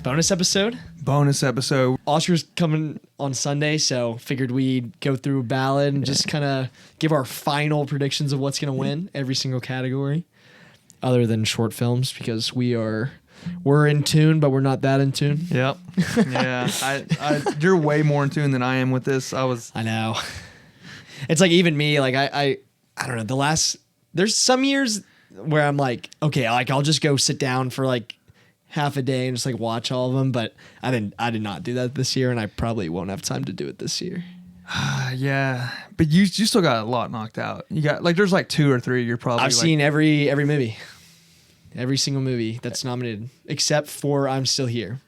bonus episode. Oscar's coming on Sunday, so figured we'd go through Ballot and just kind of give our final predictions of what's going to win every single category, other than short films, because we're in tune, but we're not that in tune. Yep. Yeah. You're way more in tune than I am with this. I know. It's like even me, like I don't know. There's some years where I'm like, okay, like I'll just go sit down for like half a day and just like watch all of them, but I did not do that this year, and I probably won't have time to do it this year. Yeah, but you still got a lot knocked out. You got like there's like 2 or 3 you're probably I've seen every movie. Every single movie that's nominated, except for I'm Still Here.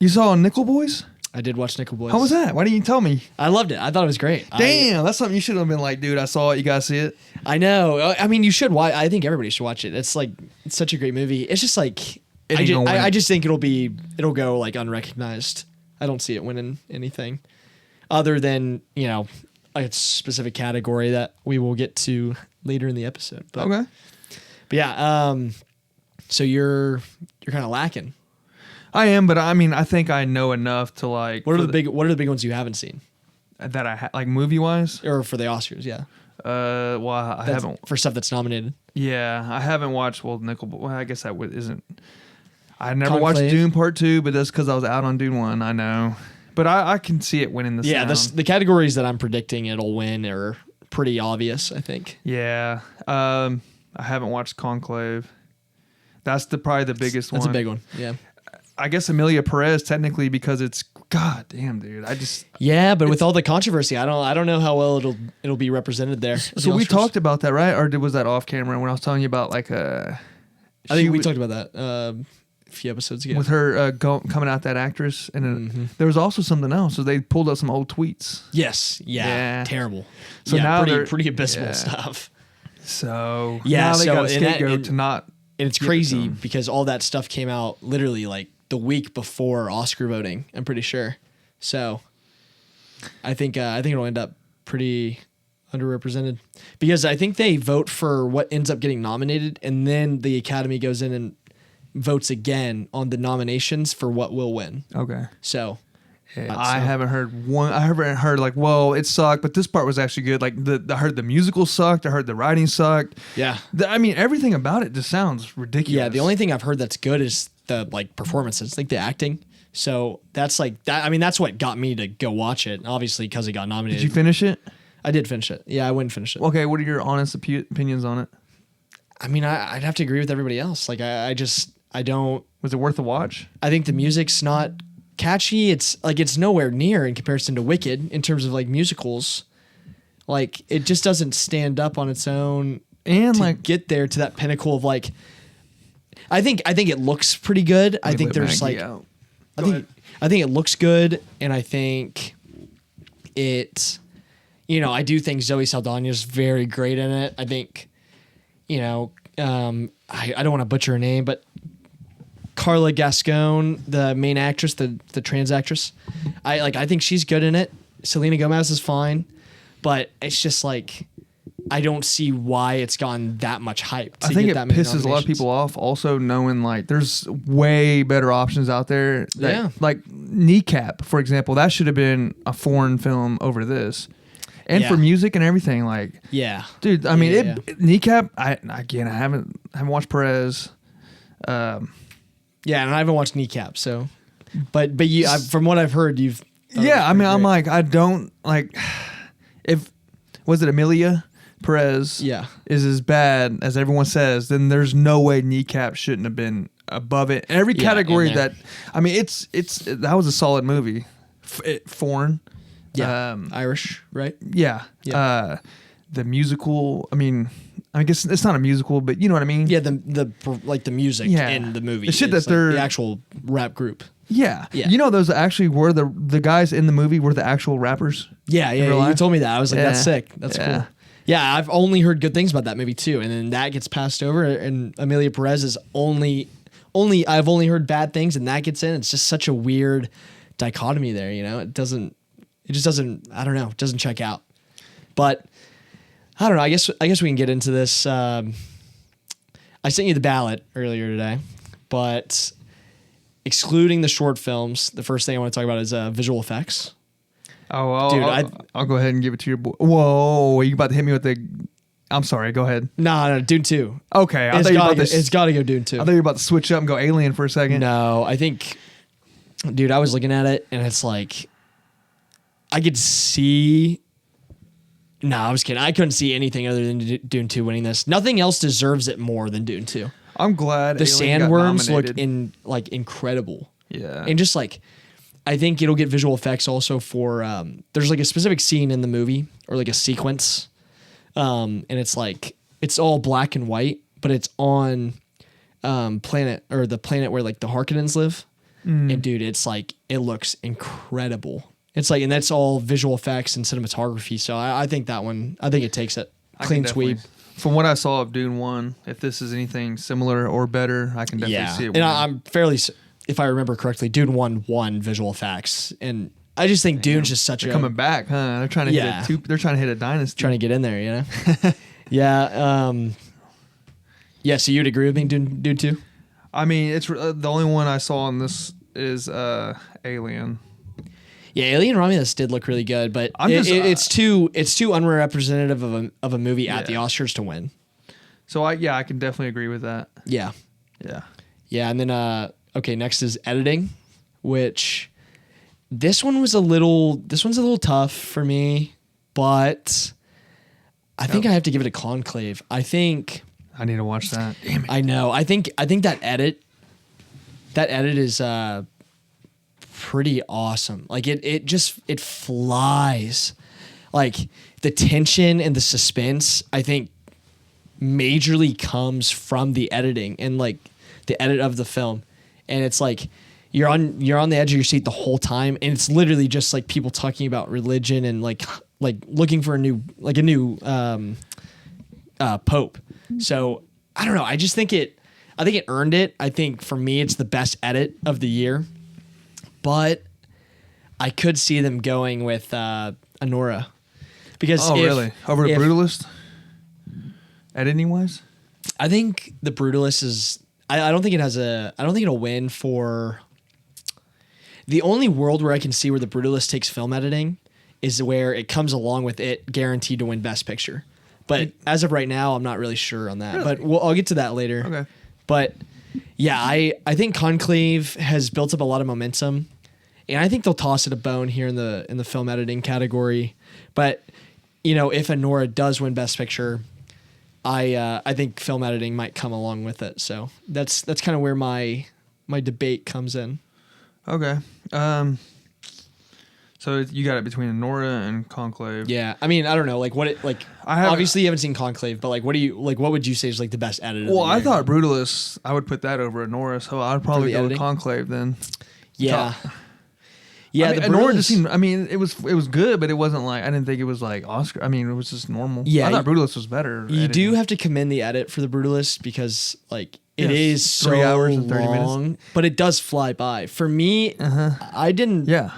You saw Nickel Boys? I did watch Nickel Boys. How was that? Why didn't you tell me? I loved it. I thought it was great. Damn, that's something you should have been like, dude, I saw it. You got to see it. I know. I mean, you should watch. I think everybody should watch it. It's such a great movie. It's just like, I just think it'll go like unrecognized. I don't see it winning anything other than, like a specific category that we will get to later in the episode. But, okay. But yeah, so you're kind of lacking. I am, but I mean, I think I know enough to like. What are the big ones you haven't seen? That I like movie wise, or for the Oscars? Yeah. Well, I haven't for stuff that's nominated. Yeah, I haven't watched Nickel. Well, I guess that isn't. I never watched Conclave. Dune Part 2, but that's because I was out on Dune 1. I know, but I can see it winning the. Yeah, the categories that I'm predicting it'll win are pretty obvious, I think. Yeah, I haven't watched Conclave. That's probably the biggest one. That's a big one. Yeah. I guess Emilia Perez technically because it's god damn dude. Yeah, but with all the controversy, I don't know how well it'll be represented there. So we talked about that, right? Or was that off camera when I was telling you about like I think we talked about that a few episodes ago with her coming out, that actress, and there was also something else. So they pulled up some old tweets. Yes, yeah. Terrible. So now pretty abysmal stuff. So yeah, now they got a scapegoat to not. And it's crazy because all that stuff came out literally like the week before Oscar voting, I'm pretty sure. So I think it'll end up pretty underrepresented because I think they vote for what ends up getting nominated, and then the Academy goes in and votes again on the nominations for what will win. Okay. So I haven't heard one. I haven't heard like, well, it sucked, but this part was actually good. Like I heard the musical sucked. I heard the writing sucked. Yeah. I mean, everything about it just sounds ridiculous. Yeah. The only thing I've heard that's good is the like performances, like the acting. So that's like that. I mean, that's what got me to go watch it. Obviously, because it got nominated. Did you finish it? I did finish it. Yeah, I wouldn't finish it. Okay. What are your honest opinions on it? I mean, I'd have to agree with everybody else. Like, I don't. Was it worth a watch? I think the music's not catchy. It's nowhere near in comparison to Wicked in terms of like musicals. Like it just doesn't stand up on its own and to like get there to that pinnacle of like. I think it looks pretty good. I think there's like. I think it looks good, and I think it. I do think Zoe Saldana is very great in it. I think, I don't want to butcher her name, but. Carla Gascon, the main actress, the trans actress, I think she's good in it. Selena Gomez is fine, but it's just like I don't see why it's gotten that much hype. I think it pisses a lot of people off. Also, knowing like there's way better options out there. Like Kneecap, for example, that should have been a foreign film over this. And for music and everything, like dude. I mean, Kneecap. I haven't watched Perez. Yeah, and I haven't watched Kneecap, so, but you, from what I've heard, you've. Yeah, I mean, I'm like, I don't like. If was it Emilia Perez? Yeah, is as bad as everyone says, then there's no way Kneecap shouldn't have been above it. Every category that, I mean, that was a solid movie. Foreign, Irish, right? Yeah, yeah. The musical. I mean. I guess it's not a musical, but you know what I mean? Yeah, the music in the movie. The shit that they're the actual rap group. Yeah. You know, those actually were the guys in the movie were the actual rappers. Yeah. You told me that. I was like, that's sick. That's cool. Yeah, I've only heard good things about that movie too, and then that gets passed over, and Emilia Perez is I've only heard bad things, and that gets in. It's just such a weird dichotomy there. It just doesn't. I don't know. It doesn't check out, but. I don't know. I guess we can get into this. I sent you the ballot earlier today, but excluding the short films, the first thing I want to talk about is visual effects. Oh, dude, I'll go ahead and give it to your boy. Whoa, you about to hit me with the... I'm sorry, go ahead. No, Dune 2. Okay, it's got to go Dune 2. I thought you were about to switch up and go Alien for a second. No, I think, dude, I was looking at it and it's like, I could see... No, I was kidding. I couldn't see anything other than Dune 2 winning this. Nothing else deserves it more than Dune 2. I'm glad the sandworms look incredible. Yeah. And just like, I think it'll get visual effects also for, there's like a specific scene in the movie or like a sequence. And it's like, it's all black and white, but it's on the planet where like the Harkonnens live. And dude, it's like, it looks incredible. It's like, and that's all visual effects and cinematography. So I think that one, I think it takes it. Clean sweep. From what I saw of Dune 1, if this is anything similar or better, I can definitely see it. And I'm fairly, if I remember correctly, Dune 1 won visual effects. And I just think Dune's just such They're coming back, huh? They're trying to they're trying to hit a dynasty. Trying to get in there, you know? Yeah. Yeah, so you'd agree with me, Dune 2? I mean, it's the only one I saw on this is Alien. Yeah, Alien Romulus did look really good, but it's too unrepresentative of a movie at the Oscars to win. So I can definitely agree with that. Yeah. And then next is editing, which this one's a little tough for me, but I think I have to give it a Conclave. I think I need to watch that. Damn it. I know. I think that edit is pretty awesome. Like it flies. Like the tension and the suspense, I think majorly comes from the editing and like the edit of the film. And it's like you're on the edge of your seat the whole time, and it's literally just like people talking about religion and like looking for a new pope. So I don't know. I think it earned it. I think for me it's the best edit of the year. But I could see them going with Anora, because really over the Brutalist, editing wise, I think the Brutalist is. I don't think it'll win for. The only world where I can see where the Brutalist takes film editing is where it comes along with it guaranteed to win Best Picture. But as of right now, I'm not really sure on that. Really? But I'll get to that later. Okay. But yeah, I think Conclave has built up a lot of momentum. And I think they'll toss it a bone here in the film editing category. But, you know, if Anora does win Best Picture, I think film editing might come along with it. So that's kind of where my debate comes in. Okay. So you got it between Anora and Conclave. Yeah. I mean, I don't know. Obviously you haven't seen Conclave, but what would you say is like the best edit? Well, I thought Brutalist, I would put that over Anora, so I'd probably go with Conclave then. Yeah. Yeah, I mean, Anora just seemed. I mean, it was good, but it wasn't like I didn't think it was like Oscar. I mean, it was just normal. Yeah, I thought Brutalist was better. You do have to commend the edit for the Brutalist because like it is 3 hours and 30 long, minutes, but it does fly by. For me, I didn't. Yeah.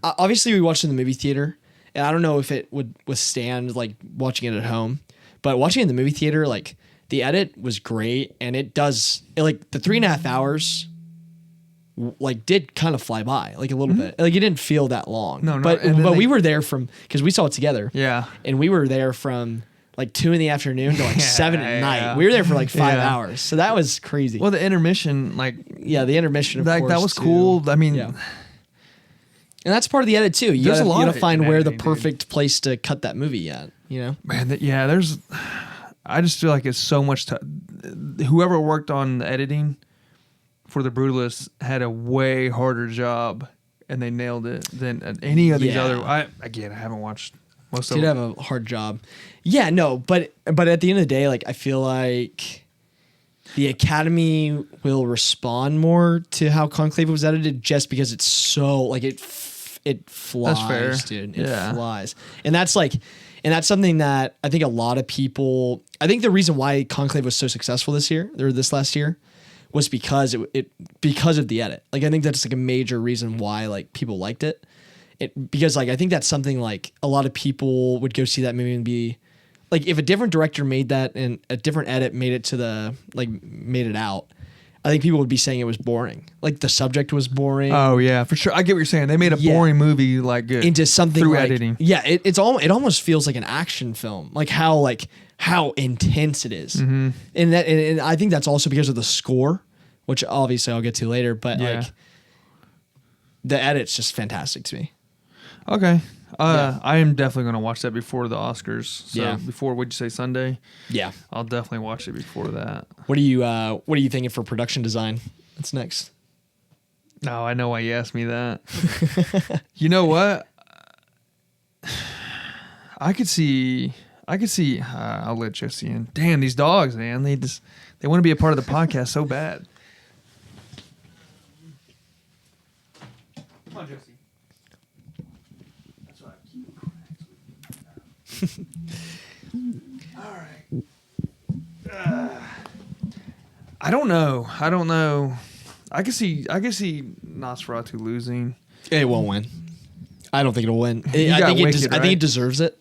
Obviously, we watched it in the movie theater, and I don't know if it would withstand like watching it at home, but watching it in the movie theater, like the edit was great, and the 3.5 hours. Like did kind of fly by like a little bit. Like it didn't feel that long. No, but we were there because we saw it together. Yeah, and we were there from like 2 PM to like 7 at night. Yeah. We were there for like 5 hours, so that was crazy. Well, the intermission, the intermission, of course, that was cool. I mean, and that's part of the edit too. You gotta find where the perfect place to cut that movie at. You know, man. There's. I just feel like it's so much. Whoever worked on the editing for the Brutalist had a way harder job, and they nailed it than any of these other. I haven't watched most of them. Did have a hard job. Yeah, no, but at the end of the day, like I feel like the Academy will respond more to how Conclave was edited, just because it's so like it flies, that's fair. Dude. It flies, and that's something that I think a lot of people. I think the reason why Conclave was so successful this last year. Was because because of the edit. Like I think that's like a major reason why like people liked it. Because like I think that's something like a lot of people would go see that movie and be like, if a different director made that and a different edit made it out, I think people would be saying it was boring. Like the subject was boring. Oh yeah, for sure. I get what you're saying. They made a boring movie like good into something through like, editing. Yeah, it almost feels like an action film. Like how intense it is. Mm-hmm. And I think that's also because of the score, which obviously I'll get to later. But like the edit's just fantastic to me. Okay. I am definitely going to watch that before the Oscars. So before, would you say Sunday? Yeah. I'll definitely watch it before that. What are you thinking for production design? That's next. Oh, I know why you asked me that. You know what? I could see, I'll let Jesse in. Damn, these dogs, man. They want to be a part of the podcast so bad. Come on, Jesse. All right. I don't know. I can see Nosferatu losing. It won't win. I don't think it'll win. I think it deserves it.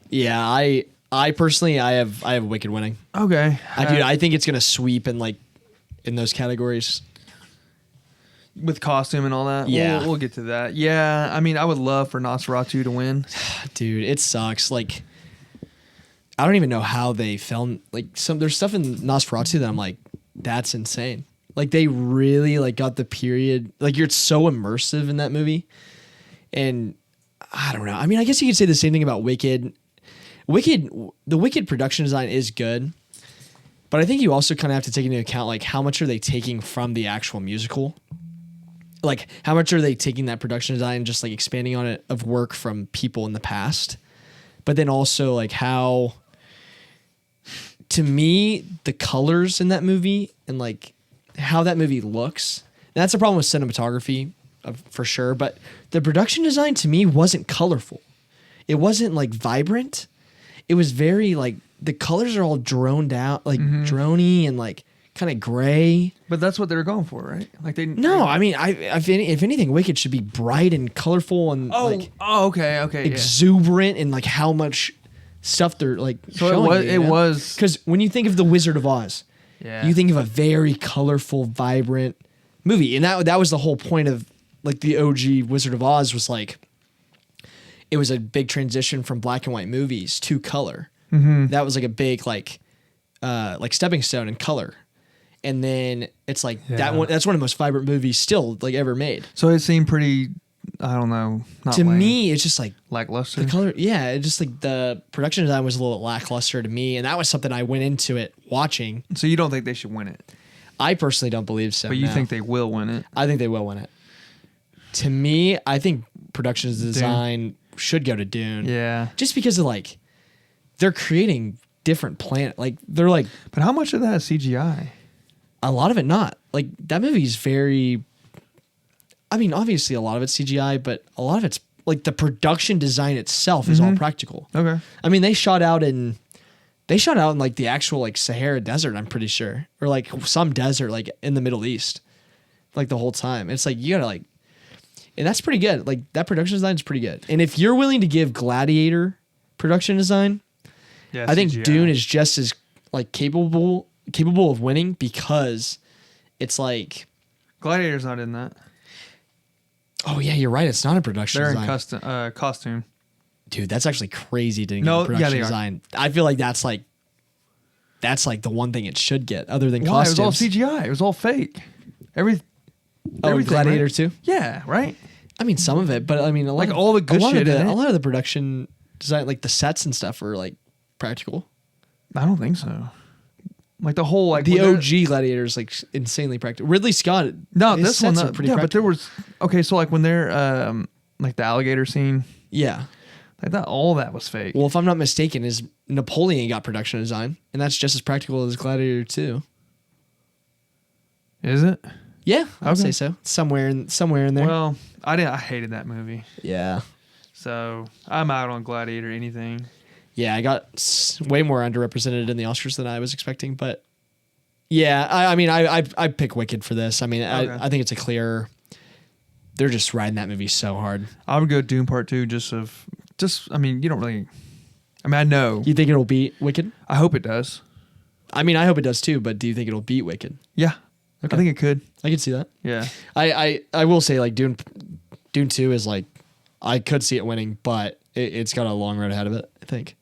Yeah, I personally I have Wicked winning. Okay. I think it's gonna sweep in those categories. With costume and all that? Yeah. We'll get to that. Yeah, I mean, I would love for Nosferatu to win. Dude, it sucks. Like, I don't even know how they filmed. Like, there's stuff in Nosferatu that I'm like, that's insane. Like, they really, got the period. Like, you're so immersive in that movie. And, I don't know. I mean, I guess you could say the same thing about Wicked. The Wicked production design is good. But I think you also kind of have to take into account, how much are they taking from the actual musical? Like, how much are they taking that production design and just expanding on it of work from people in the past? But then also how, to me, the colors in that movie and how that movie looks. That's a problem with cinematography for sure. But the production design to me wasn't colorful. It wasn't vibrant. It was very the colors are all droned out, drony and kind of gray. But that's what they were going for, right? I mean, if anything, Wicked should be bright and colorful and okay, exuberant and how much stuff they're showing. It was because when you think of The Wizard of Oz, you think of a very colorful, vibrant movie, and that was the whole point of the OG Wizard of Oz was it was a big transition from black and white movies to color. Mm-hmm. That was a big stepping stone in color. And then it's that's one of the most vibrant movies still ever made. So it seemed pretty, I don't know. To me, it's just lackluster. The color, yeah. It just the production design was a little lackluster to me, and that was something I went into it watching. So you don't think they should win it? I personally don't believe so. But you think they will win it? I think they will win it. To me, I think production design should go to Dune. Yeah. Just because of they're creating different planet. They're But how much of that is CGI? A lot of it not. That movie's very, I mean, obviously a lot of it's CGI, but a lot of it's the production design itself is all practical. Okay. I mean, they shot out in the actual Sahara Desert, I'm pretty sure. Or some desert in the Middle East. The whole time. It's you gotta and that's pretty good. That production design is pretty good. And if you're willing to give Gladiator production design, I think CGI. Dune is just as capable of winning because it's Gladiator's not in that. Oh yeah, you're right. It's not a production design. They're in costume. Dude, that's actually crazy to get production design. I feel that's the one thing it should get other than costumes. It was all CGI. It was all fake. Everything. Gladiator right? too? Yeah, right? I mean, some of it, but I mean, all the good shit in it. A lot of the production design, the sets and stuff are practical. I don't think so. The whole the OG Gladiator is insanely practical. Ridley Scott. No, this one are pretty practical. But there was so when they're the alligator scene. Yeah. All that was fake. Well, if I'm not mistaken, is Napoleon got production design, and that's just as practical as Gladiator 2. Is it? Yeah, I would say so. Somewhere in there. Well, I hated that movie. Yeah. So I'm out on Gladiator anything. Yeah, I got way more underrepresented in the Oscars than I was expecting, but yeah, I mean, I pick Wicked for this. I mean, okay. I think it's a clear. They're just riding that movie so hard. I would go Dune Part 2 I mean, you don't really. I mean, I know. You think it'll beat Wicked? I hope it does. I mean, I hope it does too. But do you think it'll beat Wicked? Yeah, okay. I think it could. I could see that. Yeah, I will say like Dune 2 is like I could see it winning, but it's got a long road ahead of it. I think.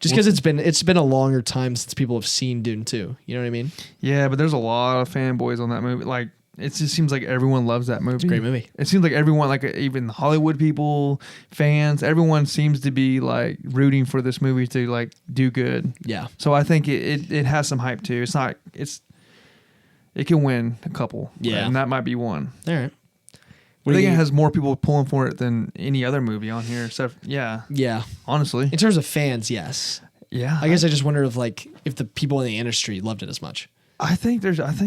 Just because it's been a longer time since people have seen Dune 2. You know what I mean? Yeah, but there's a lot of fanboys on that movie. Like, it just seems like everyone loves that movie. It's a great movie. It seems like everyone, like even Hollywood people, fans, everyone seems to be like rooting for this movie to like do good. Yeah. So I think it has some hype too. It can win a couple. Yeah. And that might be one. All right. I think it has more people pulling for it than any other movie on here. Yeah. Honestly. In terms of fans, yes. Yeah. I guess I just wonder if the people in the industry loved it as much. I think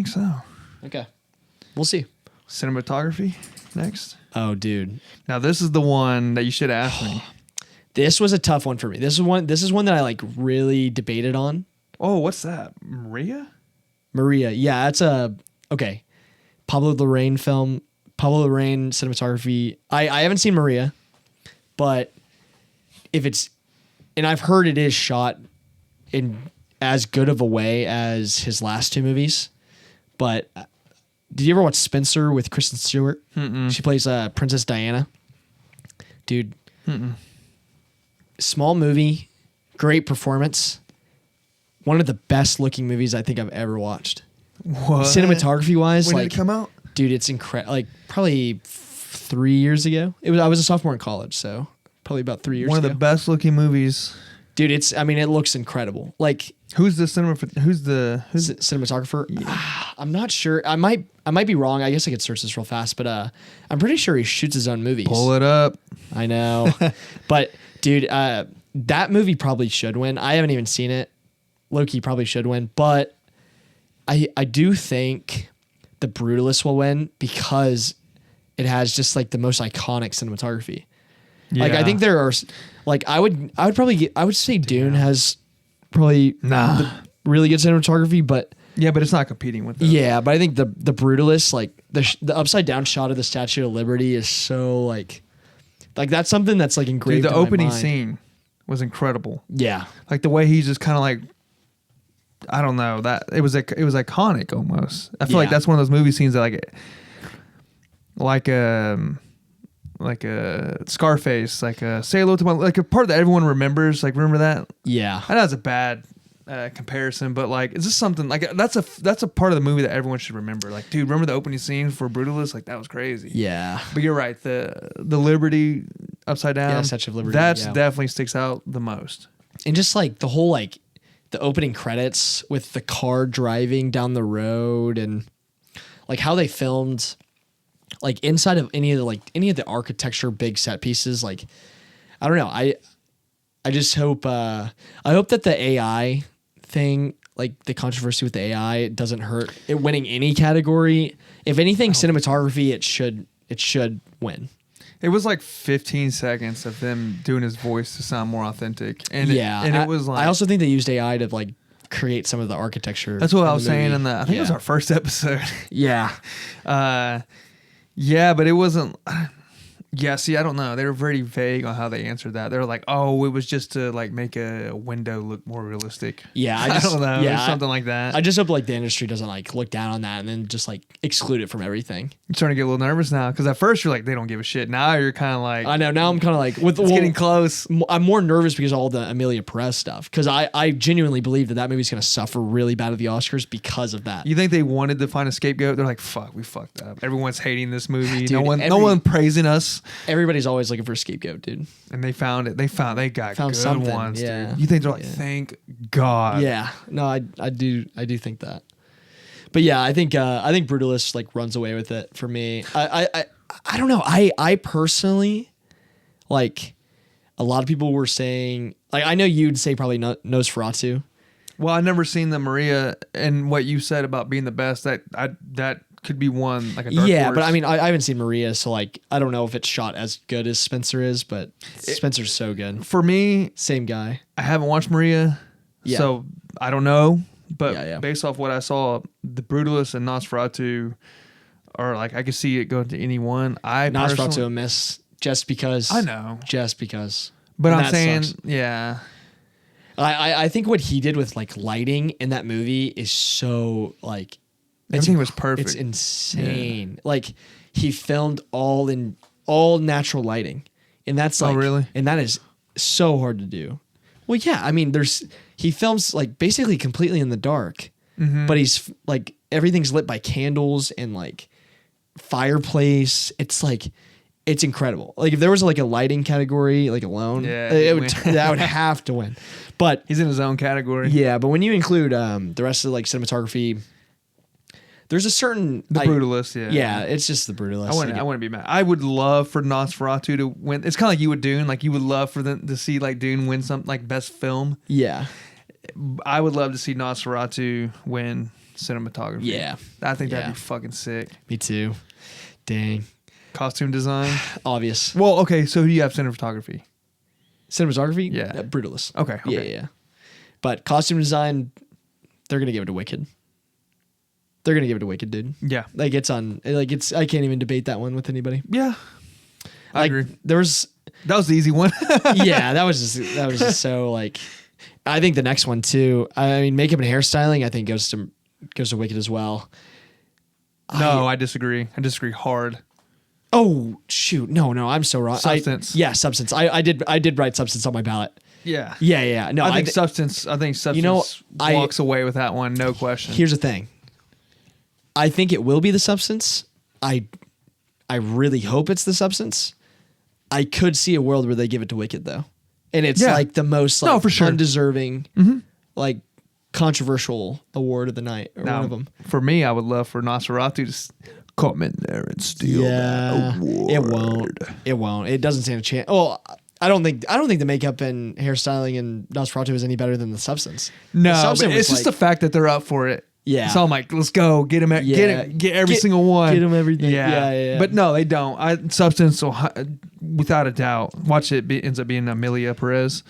so. Okay. We'll see. Cinematography next. Oh, dude. Now this is the one that you should ask me. This was a tough one for me. This is one that I like really debated on. Oh, what's that? Maria? Yeah, it's okay. Pablo Larraín film. Pablo Larraín cinematography. I haven't seen Maria, but and I've heard it is shot in as good of a way as his last two movies. But did you ever watch Spencer with Kristen Stewart? Mm-mm. She plays Princess Diana. Dude, small movie, great performance. One of the best looking movies I think I've ever watched. What? Cinematography wise, when like did it come out? Dude, it's incredible. Like probably 3 years ago. I was a sophomore in college, so probably about 3 years ago. One of the best looking movies. Dude, it looks incredible. Like who's the cinematographer? Yeah. I'm not sure. I might be wrong. I guess I could search this real fast, but I'm pretty sure he shoots his own movies. Pull it up. I know. But dude, that movie probably should win. I haven't even seen it. Loki probably should win, but I do think The Brutalist will win because it has just like the most iconic cinematography. Yeah. Like I think there are like I would say Dune has probably really good cinematography, but yeah, but it's not competing with them. Yeah, but I think the Brutalist, like the upside down shot of the Statue of Liberty is so like that's something that's like engraved. Dude, the in opening my mind. scene was incredible. Yeah, like the way he's just kind of like. I don't know that it was iconic almost. I feel like that's one of those movie scenes that like a Scarface, like a Say Hello to My, like a part that everyone remembers. Like remember that? Yeah, I know it's a bad comparison, but like is this something like that's a part of the movie that everyone should remember? Like, dude, remember the opening scene for Brutalist? Like that was crazy. Yeah, but you're right. The Liberty upside down, Statue of Liberty. That's definitely sticks out the most. And just like the whole like. The opening credits with the car driving down the road and like how they filmed like inside of any of the architecture big set pieces. Like, I don't know. I just hope, I hope that the AI thing, like the controversy with the AI doesn't hurt it winning any category. If anything, cinematography, it should win. It was like 15 seconds of them doing his voice to sound more authentic. And it was like... I also think they used AI to like create some of the architecture. That's what I was saying in I think it was our first episode. Yeah. Yeah, but it wasn't... Yeah, see, I don't know. They were very vague on how they answered that. They were like, "Oh, it was just to like make a window look more realistic." Yeah, I don't know. Yeah, something like that. I just hope like the industry doesn't like look down on that and then just like exclude it from everything. You're starting to get a little nervous now because at first you're like, they don't give a shit. Now you're kind of like, I know. Now I'm kind of like it's getting close. I'm more nervous because of all the Amelia Perez stuff because I genuinely believe that movie's gonna suffer really bad at the Oscars because of that. You think they wanted to find a scapegoat? They're like, "Fuck, we fucked up. Everyone's hating this movie. Dude, no one praising us. Everybody's always looking for a scapegoat, dude." And they found it. They got good something, ones, yeah. dude. You think they're like, thank God. Yeah. No, I do think that. But yeah, I think Brutalist like runs away with it for me. I don't know. I personally like a lot of people were saying like I know you'd say probably Nosferatu. Well, I never seen the Maria and what you said about being the best. That could be one like a dark horse. But I mean, I haven't seen Maria, so like I don't know if it's shot as good as Spencer is, but Spencer's so good. For me, same guy. I haven't watched Maria, so I don't know. But based off what I saw, The Brutalist and Nosferatu are like I could see it going to any one. Nosferatu a miss just because I know, just because. But I'm saying, sucks. Yeah. I think what he did with like lighting in that movie is so like everything was perfect. It's insane. Yeah. Like he filmed all natural lighting, and that's like, really? And that is so hard to do. Well, yeah, I mean, he films like basically completely in the dark, but he's like everything's lit by candles and like fireplace. It's like. It's incredible. Like if there was like a lighting category like alone, that would have to win. But he's in his own category. Yeah, but when you include the rest of like cinematography, there's a certain Brutalist. Yeah, it's just the Brutalist. I wouldn't be mad. I would love for Nosferatu to win. It's kind of like you would Dune. Like you would love for them to see like Dune win something like best film. Yeah, I would love to see Nosferatu win cinematography. Yeah, I think that'd be fucking sick. Me too. Dang. Costume design, obvious. Well, okay. So who do you have cinematography? Cinematography, yeah, Brutalist. Okay. Yeah. But costume design, they're gonna give it to Wicked. They're gonna give it to Wicked, dude. Yeah, like it's on. Like it's. I can't even debate that one with anybody. Yeah, I agree. That was the easy one. Yeah, that was just so like. I think the next one too. I mean, makeup and hairstyling. I think goes to Wicked as well. No, I disagree. I disagree hard. Oh shoot! No, I'm so wrong. Substance. Substance. I did write Substance on my ballot. Yeah. No, I think Substance. Walks away with that one, no question. Here's the thing. I think it will be the Substance. I really hope it's the Substance. I could see a world where they give it to Wicked though, and it's like the most like for sure. undeserving, like controversial award of the night or one of them. For me, I would love for Nosferatu to come in there and steal that award. It won't. It doesn't stand a chance. Oh, I don't think the makeup and hairstyling in Nosferatu is any better than the Substance. No, but it's just the fact that they're up for it. Yeah. So I'm like, let's go get them. Get every single one. Get them everything. Yeah. But no, they don't. Substance, without a doubt. Watch it. Ends up being Amelia Perez.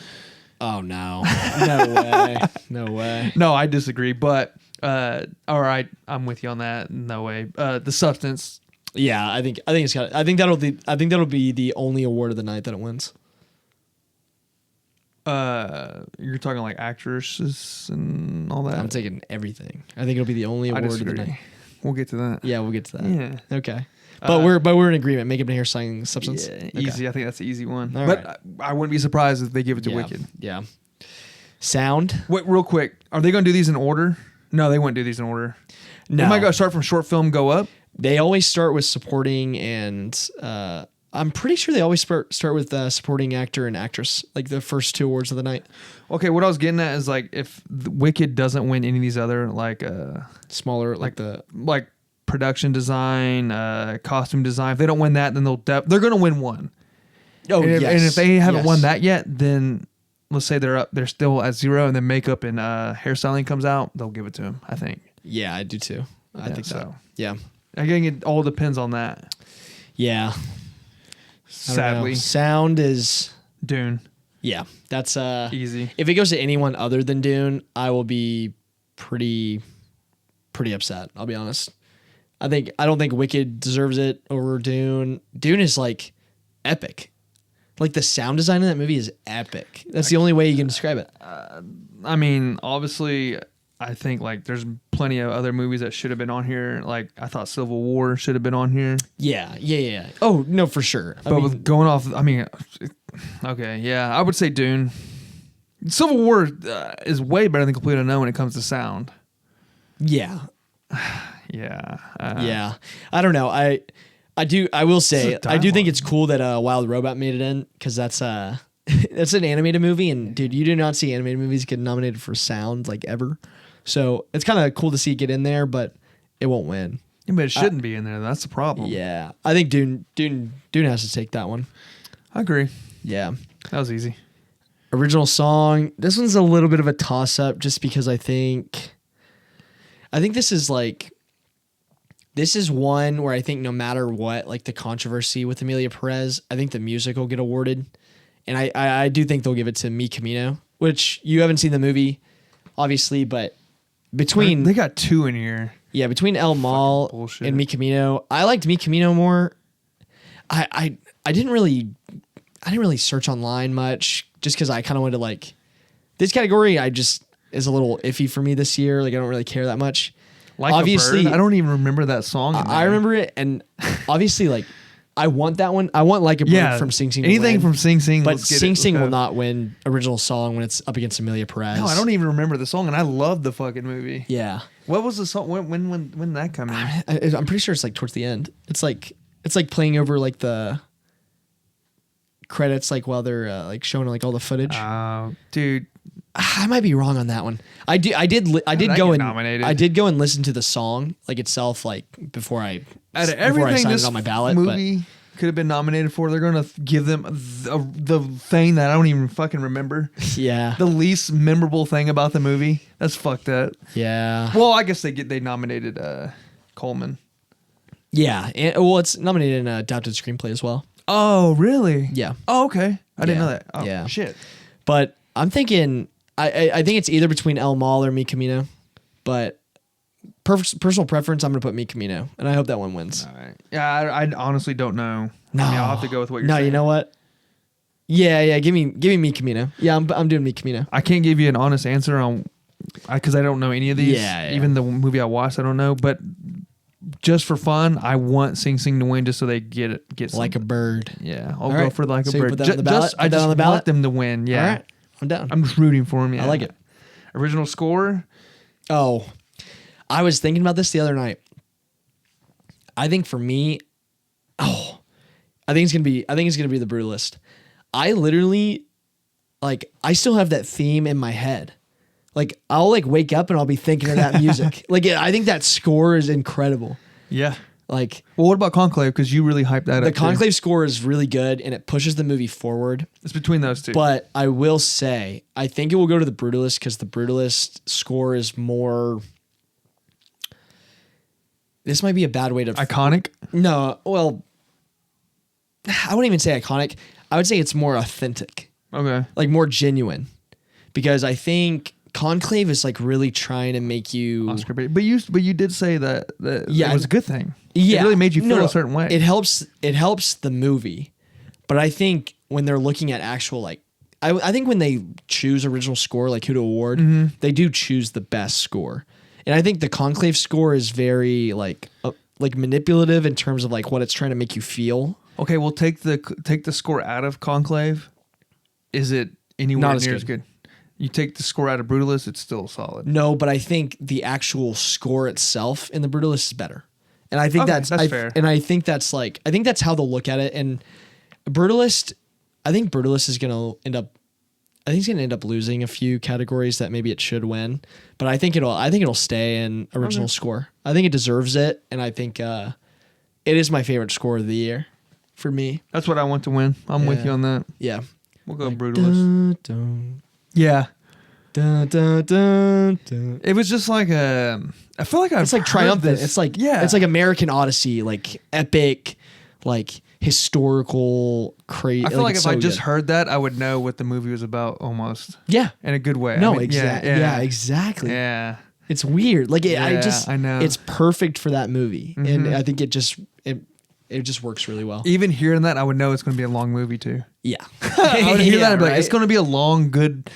Oh no! No way! No way! No, I disagree. But all right, I'm with you on that. No way. The Substance. Yeah, I think it's got. I think that'll be the only award of the night that it wins. You're talking like actresses and all that. I'm taking everything. I think it'll be the only award of the night. We'll get to that. Yeah, we'll get to that. Yeah. Okay. But we're in agreement. Makeup and hairstyling, Substance. Yeah, okay. Easy. I think that's the easy one. All but right. I wouldn't be surprised if they give it to Wicked. Yeah. Sound. Wait, real quick. Are they going to do these in order? No, they wouldn't do these in order. No. They might go start from short film, go up. They always start with supporting, and I'm pretty sure they always start with supporting actor and actress, like the first two awards of the night. Okay, what I was getting at is like if Wicked doesn't win any of these other like smaller like production design, costume design. If they don't win that, then they're going to win one. Oh, and yes. If they haven't won that yet, then let's say they're still at 0, and then makeup and hairstyling comes out, they'll give it to them. I think. Yeah, I do too. I think so. Yeah. I think it all depends on that. Yeah. Sadly, sound is Dune. Yeah, that's easy. If it goes to anyone other than Dune, I will be pretty upset. I'll be honest. I don't think Wicked deserves it over Dune. Dune is like epic. Like the sound design in that movie is epic. That's the only way you can describe it. I mean, obviously, I think like there's plenty of other movies that should have been on here. Like I thought Civil War should have been on here. Yeah. Oh no, for sure. With going off, okay, yeah, I would say Dune. Civil War is way better than Complete Unknown when it comes to sound. Yeah. Yeah. Yeah. I don't know. I will say I do think it's cool that Wild Robot made it in, because that's that's an animated movie, and dude, you do not see animated movies get nominated for sound like ever. So it's kind of cool to see it get in there, but it won't win. Yeah, but it shouldn't be in there. That's the problem. Yeah, I think Dune has to take that one. I agree. Yeah, that was easy. Original song. This one's a little bit of a toss up, just because I think this is one where I think no matter what, like the controversy with Amelia Perez, I think the music will get awarded. And I do think they'll give it to Mi Camino, which you haven't seen the movie, obviously, but between... They got 2 in here. Yeah, between El Mal and Mi Camino, I liked Mi Camino more. I didn't really search online much, just because I kind of wanted to like This category is a little iffy for me this year. Like I don't really care that much. Like obviously, a bird? I don't even remember that song. I remember it, and obviously, like I want that one. I want Like a Bird from Sing Sing. Anything from Sing Sing, but Sing Sing will not win original song when it's up against Amelia Perez. No, I don't even remember the song, and I love the fucking movie. Yeah. What was the song? When did that come in? I'm pretty sure it's like towards the end. It's like playing over like the credits, like while they're like showing like all the footage. Dude. I might be wrong on that one. I did go and listen to the song like itself, like before I signed it on my ballot. Movie could have been nominated for. They're gonna give them the thing that I don't even fucking remember. Yeah, the least memorable thing about the movie. That's fucked up. Yeah. Well, I guess they nominated Coleman. Yeah, and it's nominated in adapted screenplay as well. Oh, really? Yeah. Oh, okay. I didn't know that. Oh, yeah. Shit. But I'm thinking. I think it's either between El Mal or Mi Camino, but personal preference, I'm going to put Mi Camino, and I hope that one wins. All right. Yeah, I honestly don't know. No. I mean, I'll have to go with what you're saying. No, you know what? Yeah, give me Mi Camino. Yeah, I'm doing Mi Camino. I can't give you an honest answer on because I don't know any of these. Yeah. Even the movie I watched, I don't know. But just for fun, I want Sing Sing to win just so they get something. Like a Bird. Yeah, I'll go for Like a Bird. Put that on the ballot? I just want them to win. Yeah. All right. I'm down. I'm just rooting for him. Yeah. I like it. Original score? Oh, I was thinking about this the other night. I think for me, I think it's gonna be The Brutalist. I literally, like, I still have that theme in my head. Like, I'll like wake up and I'll be thinking of that music. Like, I think that score is incredible. Yeah. Like, well, what about Conclave? Because you really hyped that up. The Conclave score is really good and it pushes the movie forward. It's between those two. But I will say, I think it will go to The Brutalist because The Brutalist score is more. This might be a bad way to. Iconic? No, well, I wouldn't even say iconic. I would say it's more authentic. Okay. Like more genuine. Because I think Conclave is like really trying to make you Oscar bait. But you did say that it was a good thing. Yeah, it really made you feel a certain way. It helps the movie, but I think when they're looking at actual like, I think when they choose original score, like who to award, they do choose the best score, and I think the Conclave score is very like manipulative in terms of like what it's trying to make you feel. Okay, well take the score out of Conclave. Is it anywhere near as good? You take the score out of Brutalist, it's still solid. No, but I think the actual score itself in the Brutalist is better. And I think that's fair. And I think that's how they'll look at it. And Brutalist, I think Brutalist is gonna end up losing a few categories that maybe it should win. But I think it'll stay in original score. I think it deserves it, and I think it is my favorite score of the year for me. That's what I want to win. I'm with you on that. Yeah. We'll go Brutalist. Dun, dun. Yeah. Dun, dun, dun, dun. It was just like I feel like it's like triumphant. It's like it's like American Odyssey, like epic, like historical crazy. I feel like if I just heard that, I would know what the movie was about almost. Yeah, in a good way. No, I mean, exactly. Yeah, exactly. Yeah, it's weird. Like I know it's perfect for that movie, and I think it just works really well. Even hearing that, I would know it's going to be a long movie too. Yeah, I would hear that. I'd be like, it's going to be a long, good.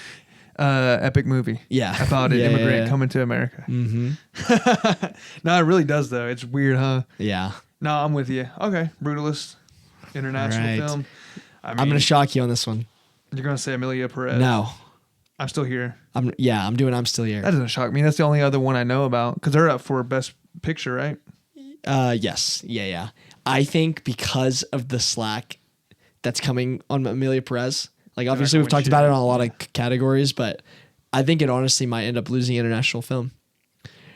Epic movie. Yeah. About an immigrant coming to America. Mm-hmm. No, it really does though. It's weird, huh? Yeah. No, I'm with you. Okay. Brutalist. International film. I'm going to shock you on this one. You're going to say Amelia Perez. No. I'm Still Here. I'm Still Here. That doesn't shock me. That's the only other one I know about because they're up for Best Picture, right? Yes. Yeah. I think because of the slack that's coming on Amelia Perez. Like, obviously, we've talked about it on a lot of categories, but I think it honestly might end up losing international film.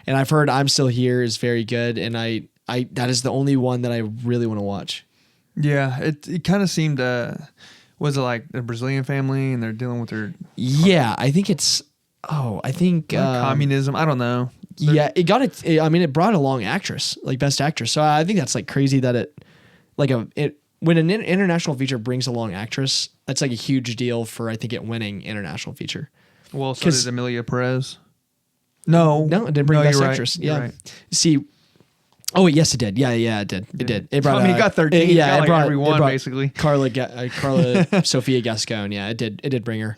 And I've heard I'm Still Here is very good, and I that is the only one that I really want to watch. Yeah, it kind of seemed, was it like a Brazilian family, and they're dealing with their... Yeah, I think it's... Oh, I think... communism, I don't know. Yeah, it brought along actress, like Best Actress. So I think that's, like, crazy that when an international feature brings along actress, that's like a huge deal for, I think, it winning international feature. Well, so did Amelia Perez. No, it didn't bring Best Actress. You're Yeah. right. See, Oh yes, it did. Yeah, it did. It did. It brought. I mean, it got 13. It brought every one basically. Carla Sophia Gascon. Yeah, it did. It did bring her.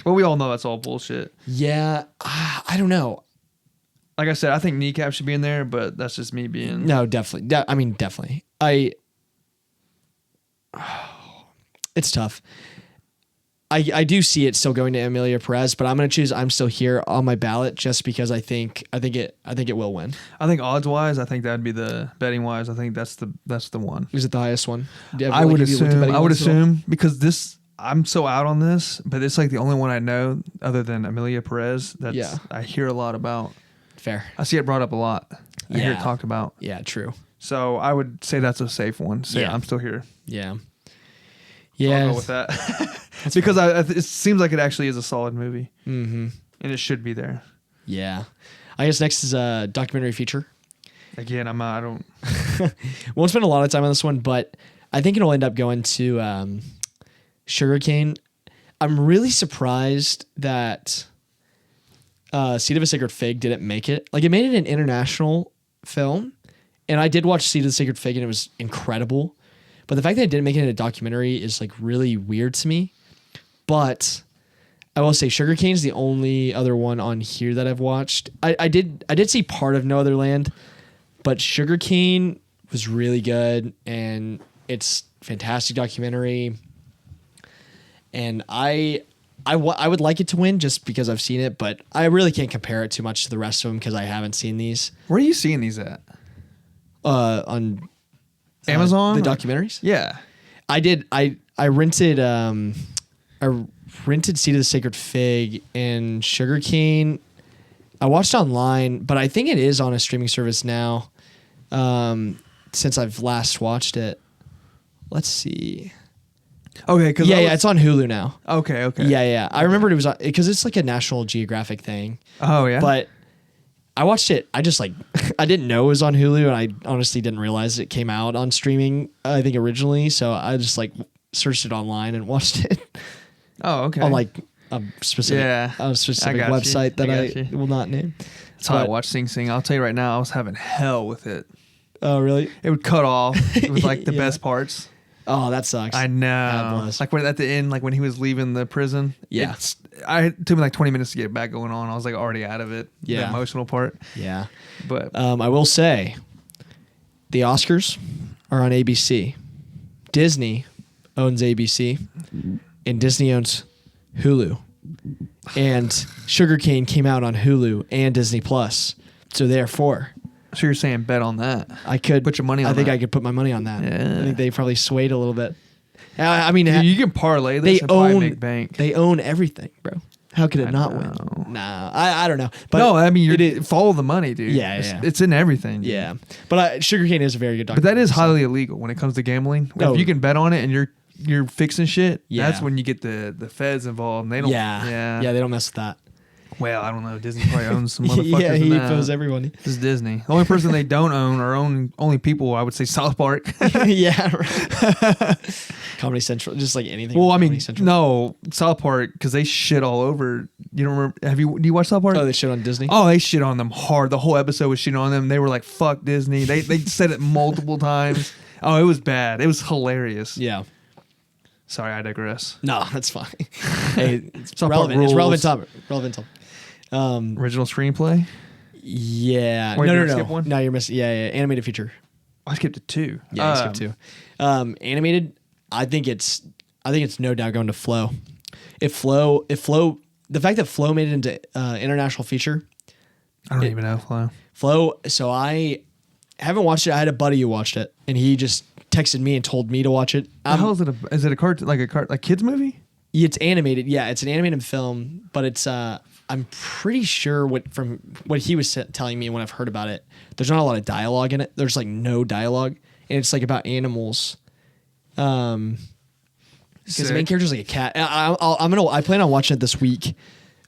Well, we all know that's all bullshit. Yeah, I don't know. Like I said, I think Kneecap should be in there, but that's just me being. No, definitely. Definitely. It's tough. I do see it still going to Emilia Perez, but I'm going to choose I'm Still Here on my ballot just because I think it will win. I think odds wise, I think that'd be the betting wise. I think that's the one. Is it the highest one? I would assume because this I'm so out on this, but it's like the only one I know other than Emilia Perez that I hear a lot about. Fair. I see it brought up a lot. I hear it talked about. Yeah, true. So I would say that's a safe one. So yeah. I'm Still Here. Yeah. Yeah. I'll go with that. Because it seems like it actually is a solid movie. Mm-hmm. And it should be there. Yeah. I guess next is a documentary feature. Again, I don't... Won't spend a lot of time on this one, but I think it'll end up going to Sugarcane. I'm really surprised that Seed of a Sacred Fig didn't make it. Like, it made it an international film, and I did watch Seed of the Sacred Fig, and it was incredible. But the fact that it didn't make it in a documentary is like really weird to me. But I will say Sugarcane is the only other one on here that I've watched. I did see part of No Other Land, but Sugarcane was really good, and it's a fantastic documentary. And I would like it to win just because I've seen it, but I really can't compare it too much to the rest of them because I haven't seen these. Where are you seeing these at? On Amazon? The documentaries? Yeah. I did. I rented Seed of the Sacred Fig and Sugarcane. I watched online, but I think it is on a streaming service now. Since I've last watched it. Let's see. Okay, it's on Hulu now. Okay. Yeah. I remembered it was because it's like a National Geographic thing. Oh yeah. But I watched it. I just I didn't know it was on Hulu, and I honestly didn't realize it came out on streaming. I think originally, so I just searched it online and watched it. Oh, okay. On a specific website that I will not name. That's how I watched Sing Sing. I'll tell you right now, I was having hell with it. Oh really? It would cut off with the best parts. Oh, that sucks. I know. Like when at the end, like when he was leaving the prison. Yeah. It took me 20 minutes to get back going on. I was already out of it. Yeah. The emotional part. Yeah. But I will say the Oscars are on ABC. Disney owns ABC and Disney owns Hulu. And Sugarcane came out on Hulu and Disney Plus. So therefore, so you're saying bet on that? I could put your money on that. I think I could put my money on that. Yeah. I think they probably swayed a little bit. I mean, you can parlay this and probably make bank. They own everything, bro. How could it not win? Nah, I don't know. But no, I mean, follow the money, dude. Yeah. It's in everything. Dude. Yeah. But Sugarcane is a very good documentary. But that is highly illegal when it comes to gambling. If you can bet on it and you're fixing shit, that's when you get the feds involved. And they don't. Yeah, they don't mess with that. Well, I don't know. Disney probably owns some motherfuckers. Yeah, he owns everyone. This is Disney. The only person they don't own or only people, I would say South Park. Yeah, right. Comedy Central, just like anything. Well, I mean, no, South Park, because they shit all over. You don't remember? Do you watch South Park? Oh, they shit on Disney? Oh, they shit on them hard. The whole episode was shitting on them. They were like, fuck Disney. They said it multiple times. Oh, it was bad. It was hilarious. Yeah. Sorry, I digress. No, that's fine. Hey, it's relevant. It's relevant topic. Original screenplay? Yeah. Wait, no. Skip one? No, you're missing. Yeah. Animated feature. I skipped it 2. Yeah, I skipped 2. Animated, I think it's no doubt going to Flow. The fact that Flow made it into international feature. I don't even know Flow. Flow. So I haven't watched it. I had a buddy who watched it, and he just texted me and told me to watch it. The hell is it? Is it a cartoon, like a kids movie? It's animated. Yeah, it's an animated film, but it's I'm pretty sure from what he was telling me when I've heard about it, there's not a lot of dialogue in it. There's no dialogue, and it's about animals. Because the main character is a cat. I plan on watching it this week.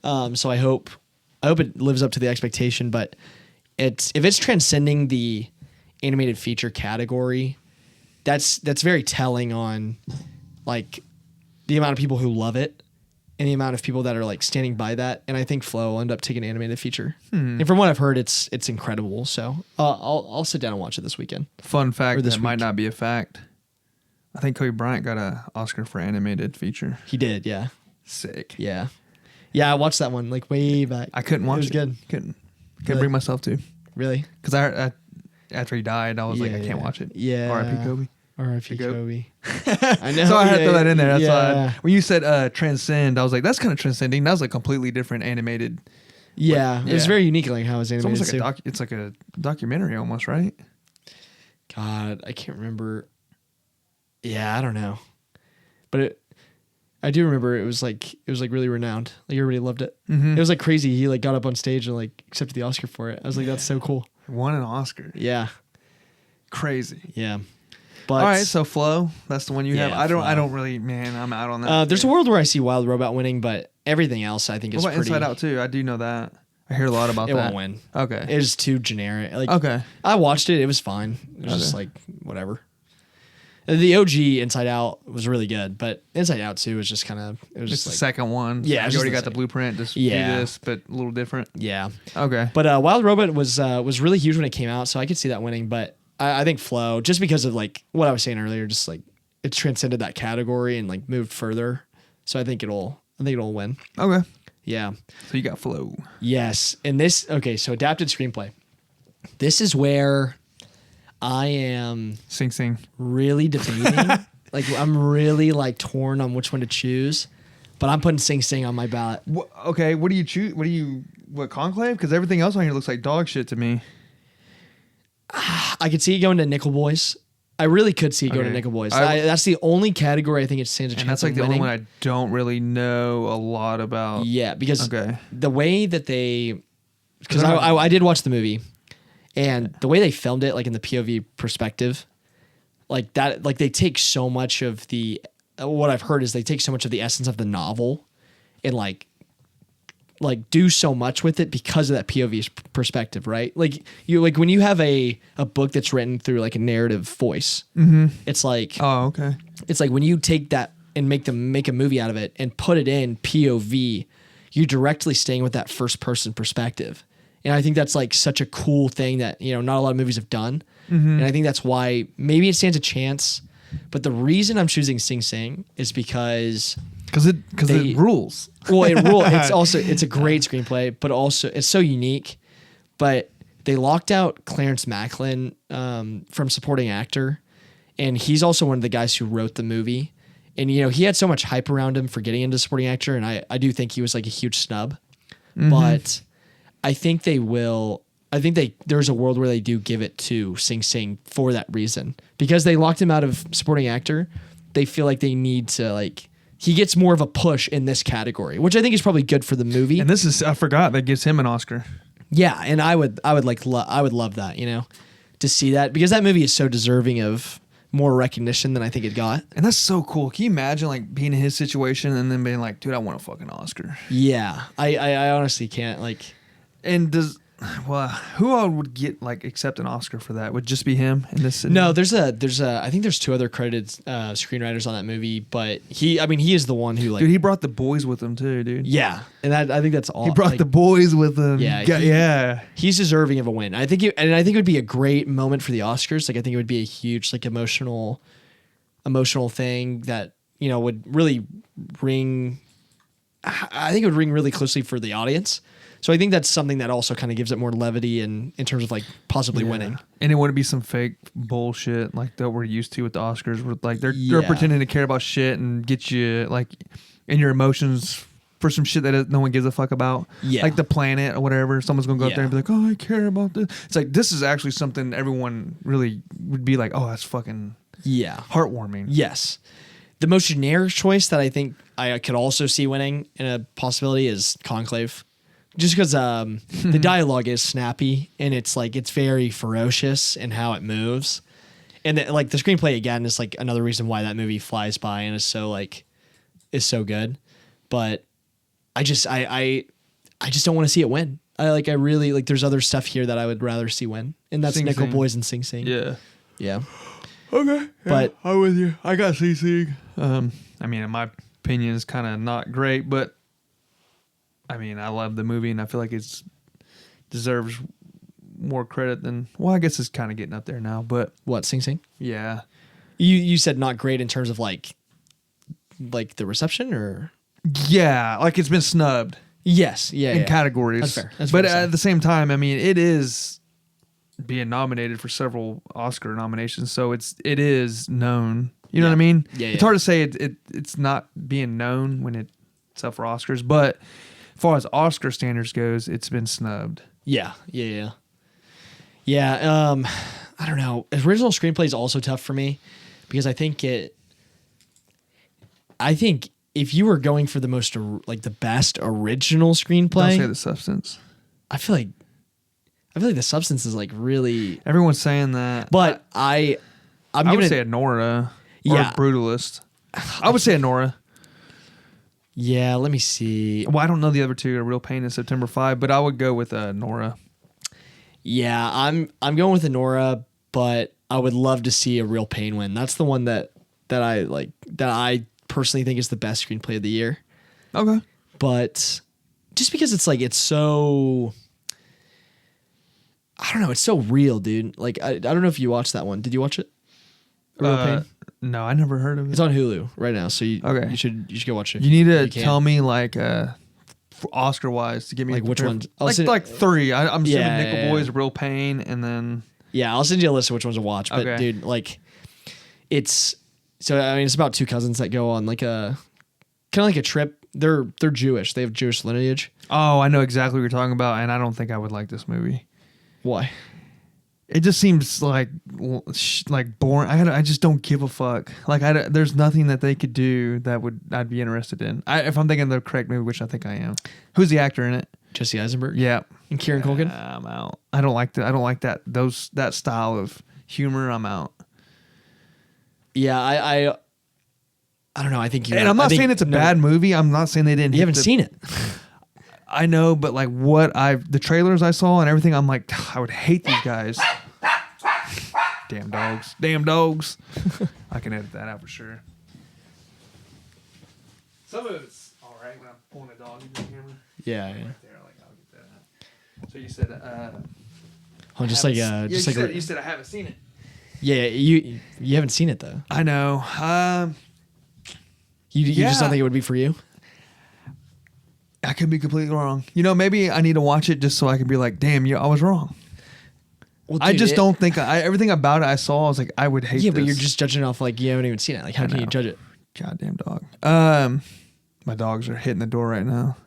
So I hope it lives up to the expectation. But if it's transcending the animated feature category, that's very telling on the amount of people who love it and the amount of people that are like standing by that. And I think Flow will end up taking an animated feature. And from what I've heard, it's incredible. So I'll sit down and watch it this weekend. Fun fact that might not be a fact. I think Kobe Bryant got an Oscar for animated feature. He did, yeah. Sick. Yeah. Yeah, I watched that one like way back. I couldn't watch it. It was good. Couldn't bring myself to. Really? Because I after he died, I was like, I can't watch it. Yeah. R.I.P. Kobe. R.I.P. Kobe. I know. So I had to throw that in there. That's why when you said transcend, I was like, that's kind of transcending. That was a completely different animated. Yeah, it was very unique, like how it was animated. It's almost like it's like a documentary, almost, right? God, I can't remember. Yeah, I don't know, but I do remember it was like really renowned. Like everybody loved it. Mm-hmm. It was like crazy. He like got up on stage and like accepted the Oscar for it. I was like, that's so cool. Won an Oscar. Yeah, crazy. Yeah. But, all right, so Flow, that's the one you have. I don't really, man, I'm out on that. There's a world where I see Wild Robot winning, but everything else I think is pretty. Inside Out too? I do know that. I hear a lot about that. It won't win. Okay. It was too generic. Like, okay. I watched it. It was fine. It was just like whatever. The OG Inside Out was really good, but Inside Out 2 was just kind of it was just the like, second one. Yeah, you already got the blueprint. Just do this, but a little different. Yeah. Okay. But Wild Robot was really huge when it came out, so I could see that winning. But I think Flow, just because of like what I was saying earlier, just like it transcended that category and like moved further. So I think it'll win. Okay. Yeah. So you got Flow. Yes. And this so adapted screenplay. This is where I am Sing really debating. Like I'm really like torn on which one to choose. But I'm putting Sing Sing on my ballot. Okay, what do you choose? What Conclave? Because everything else on here looks like dog shit to me. I could see it going to Nickel Boys. I really could see it going to Nickel Boys. That's the only category I think it stands a chance. And that's like the only one I don't really know a lot about. Yeah, because the way that because I did watch the movie, and the way they filmed it, like in the POV perspective, like that, like they take so much of what I've heard is they take so much of the essence of the novel, and like do so much with it because of that POV perspective, right? Like when you have a book that's written through like a narrative voice, it's like, it's like when you take that and make a movie out of it and put it in POV, you're directly staying with that first person perspective. And I think that's like such a cool thing that, not a lot of movies have done. And I think that's why maybe it stands a chance. But the reason I'm choosing Sing Sing is because it rules. Well, it rules. It's a great screenplay, but also it's so unique. But they locked out Clarence Macklin from supporting actor, and he's also one of the guys who wrote the movie. And he had so much hype around him for getting into supporting actor, and I do think he was like a huge snub. But I think they will. I think there's a world where they do give it to Sing Sing for that reason, because they locked him out of supporting actor. They feel like they need to he gets more of a push in this category, which I think is probably good for the movie. And I forgot that gives him an Oscar. Yeah, and I would love that, to see that, because that movie is so deserving of more recognition than I think it got. And that's so cool. Can you imagine like being in his situation and then being like, dude, I want a fucking Oscar? Yeah, I honestly can't And who I would get accept an Oscar for that? Would just be him in this? No, there's I think there's 2 other credited screenwriters on that movie, but he is the one who dude, he brought the boys with him too, dude. Yeah, and I think that's all. He brought the boys with him. Yeah, he's deserving of a win. I think it would be a great moment for the Oscars. I think it would be a huge emotional thing that would really ring. I think it would ring really closely for the audience. So I think that's something that also kind of gives it more levity in terms of possibly winning. And it wouldn't be some fake bullshit that we're used to with the Oscars, where they're pretending to care about shit and get you in your emotions for some shit that no one gives a fuck about. Yeah. Like The Planet or whatever. Someone's gonna go up there and be like, "Oh, I care about this." It's like this is actually something everyone really would be like, "Oh, that's fucking heartwarming." Yes. The most generic choice that I think I could also see winning in a possibility is Conclave. Just because the dialogue is snappy and it's very ferocious in how it moves, and the screenplay again is another reason why that movie flies by and is so good. But I just don't want to see it win. I really there's other stuff here that I would rather see win, and that's Nickel Boys and Sing Sing. Yeah. Okay, but I'm with you. I got Sing Sing. I mean, in my opinion is kind of not great, but I mean, I love the movie and I feel like it's deserves more credit than, well, I guess it's kind of getting up there now, but what, Sing Sing? Yeah. You said not great in terms of like the reception, or? Yeah, like it's been snubbed. Yes, yeah, in categories. That's fair. But at the same time, I mean, it is being nominated for several Oscar nominations, so it is known. You know what I mean? Yeah, it's hard to say it's not being known when it's up for Oscars, but as far as Oscar standards goes, it's been snubbed. Yeah. I don't know. Original screenplay is also tough for me because I think if you were going for the most like the best original screenplay, Don't say The Substance. I feel like The Substance is like really. Everyone's saying that, but I would say Anora. Or Brutalist. I would say Anora. Yeah, let me see. Well, I don't know the other two. A Real Pain and September 5, but I would go with Nora. Yeah, I'm going with Anora, but I would love to see A Real Pain win. That's the one that I like, that I personally think is the best screenplay of the year. Okay. But just because it's so, I don't know, it's so real, dude. Like I don't know if you watched that one. Did you watch it? A Real Pain? No, I never heard of it. It's on Hulu right now, so you should go watch it. You need to tell me like Oscar wise to give me like which ones. Like three. I'm assuming Nickel Boys, Real Pain, and then I'll send you a list of which ones to watch. But dude, like it's about two cousins that go on like a kind of like a trip. They're Jewish. They have Jewish lineage. Oh, I know exactly what you're talking about, and I don't think I would like this movie. Why? It just seems like boring. I just don't give a fuck. Like there's nothing that they could do that I'd be interested in. If I'm thinking the correct movie, which I think I am. Who's the actor in it? Jesse Eisenberg. Yeah, and Kieran Culkin. I'm out. I don't like that style of humor. I'm out. Yeah, I don't know. I think and I'm not saying it's a bad movie. I'm not saying they didn't. You haven't seen it. I know, but like the trailers I saw and everything, I'm like, I would hate these guys. Damn dogs. I can edit that out for sure. Some of it's all right when I'm pulling a dog into the camera. Yeah. Right there, like I'll get that. So you said, you said I haven't seen it. Yeah, you haven't seen it though. I know. You just don't think it would be for you? I could be completely wrong. You know, maybe I need to watch it just so I can be like, damn, I was wrong. Well, dude, I just don't think everything about it I saw. I was like, I would hate. Yeah, but you're just judging off like you haven't even seen it. Like, how can you judge it? Goddamn dog. My dogs are hitting the door right now.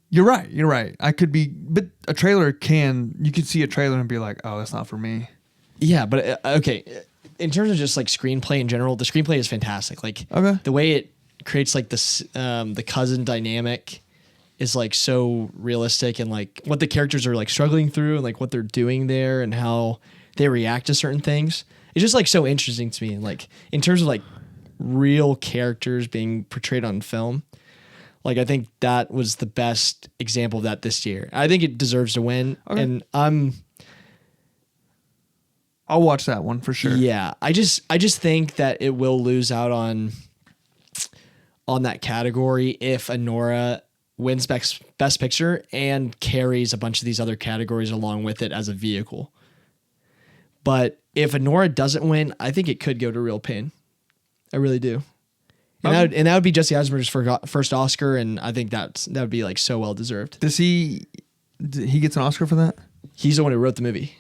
You're right. I could be, but a trailer you could see a trailer and be like, oh, that's not for me. Yeah, but okay. In terms of just like screenplay in general, the screenplay is fantastic. Like, the way it creates like this, the cousin dynamic is like so realistic, and like what the characters are like struggling through and like what they're doing there and how they react to certain things. It's just like so interesting to me. And like in terms of like real characters being portrayed on film, like I think that was the best example of that this year. I think it deserves to win. Okay. And I'll watch that one for sure. Yeah. I just think that it will lose out on that category if Anora wins Best Picture and carries a bunch of these other categories along with it as a vehicle. But if Anora doesn't win, I think it could go to Real Pain. I really do. And that would be Jesse Eisenberg's first Oscar, and I think that would be like so well deserved. Does he gets an Oscar for that? He's the one who wrote the movie.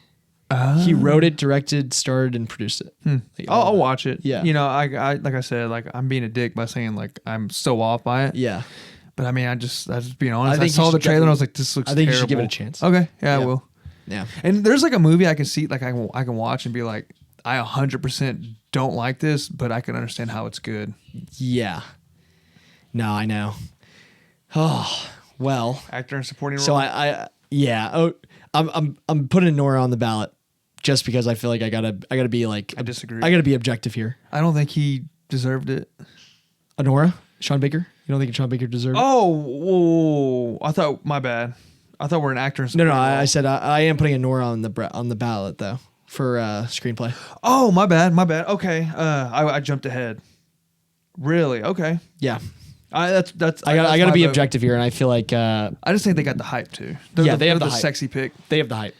He wrote it, directed, starred, and produced it. Like, I'll watch it. Yeah. You know, I like I said, like I'm being a dick by saying like I'm so off by it. Yeah. But I mean, I just being honest. I saw the trailer and I was like, this looks terrible. I think you should give it a chance. Okay. Yeah, I will. Yeah. And there's like a movie I can see, like I can watch and be like, I 100% don't like this, but I can understand how it's good. Yeah. No, I know. Oh, well. Actor and supporting role. So I'm putting Nora on the ballot just because I feel like I gotta be like, I disagree. I gotta be objective here. I don't think he deserved it. Anora? Sean Baker? You don't think Sean Baker deserved it? Oh, I thought, my bad. I thought we're an actor and No, I said I am putting Anora on the ballot though for screenplay. Oh, my bad. Okay. I jumped ahead. Really? Okay. Yeah. That's I got to be objective here, and I feel like I just think they got the hype too. They have the hype. Sexy pick. They have the hype.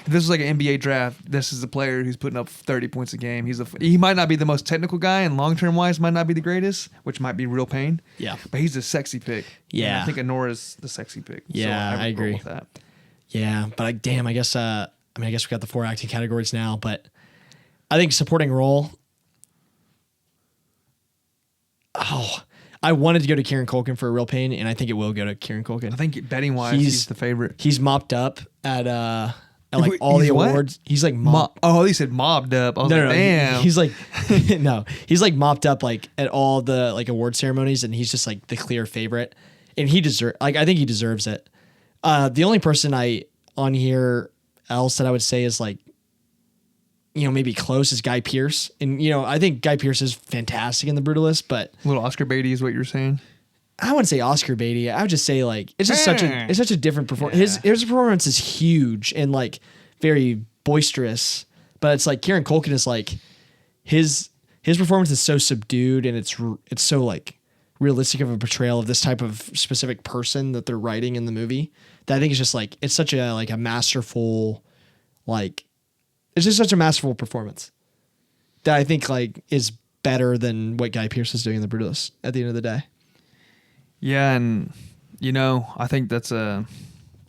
If this is like an NBA draft, this is a player who's putting up 30 points a game. He might not be the most technical guy, and long-term wise might not be the greatest, which might be real pain. Yeah. But he's a sexy pick. Yeah. And I think Anora's the sexy pick. Yeah, so I agree with that. Yeah, but I guess we got the 4 acting categories now, but I think supporting role. Oh, I wanted to go to Kieran Culkin for a real pain, and I think it will go to Kieran Culkin. I think betting wise, he's the favorite. He's mopped up at like all the awards. He's like he said mobbed up. I was like, damn. He's like no, he's like mopped up like at all the like award ceremonies, and he's just like the clear favorite, and I think he deserves it. The only person on here else that I would say is like, maybe close is Guy Pearce. And, I think Guy Pearce is fantastic in The Brutalist, but a little Oscar baity is what you're saying. I wouldn't say Oscar baity. I would just say like, it's just such a different performance. Yeah. His performance is huge and like very boisterous, but it's like Kieran Culkin is like his performance is so subdued, and it's so like realistic of a portrayal of this type of specific person that they're writing in the movie, that I think it's just like, it's such a like a masterful, like, it's just such a masterful performance that I think like is better than what Guy Pearce is doing in The Brutalist at the end of the day. Yeah, and I think that's I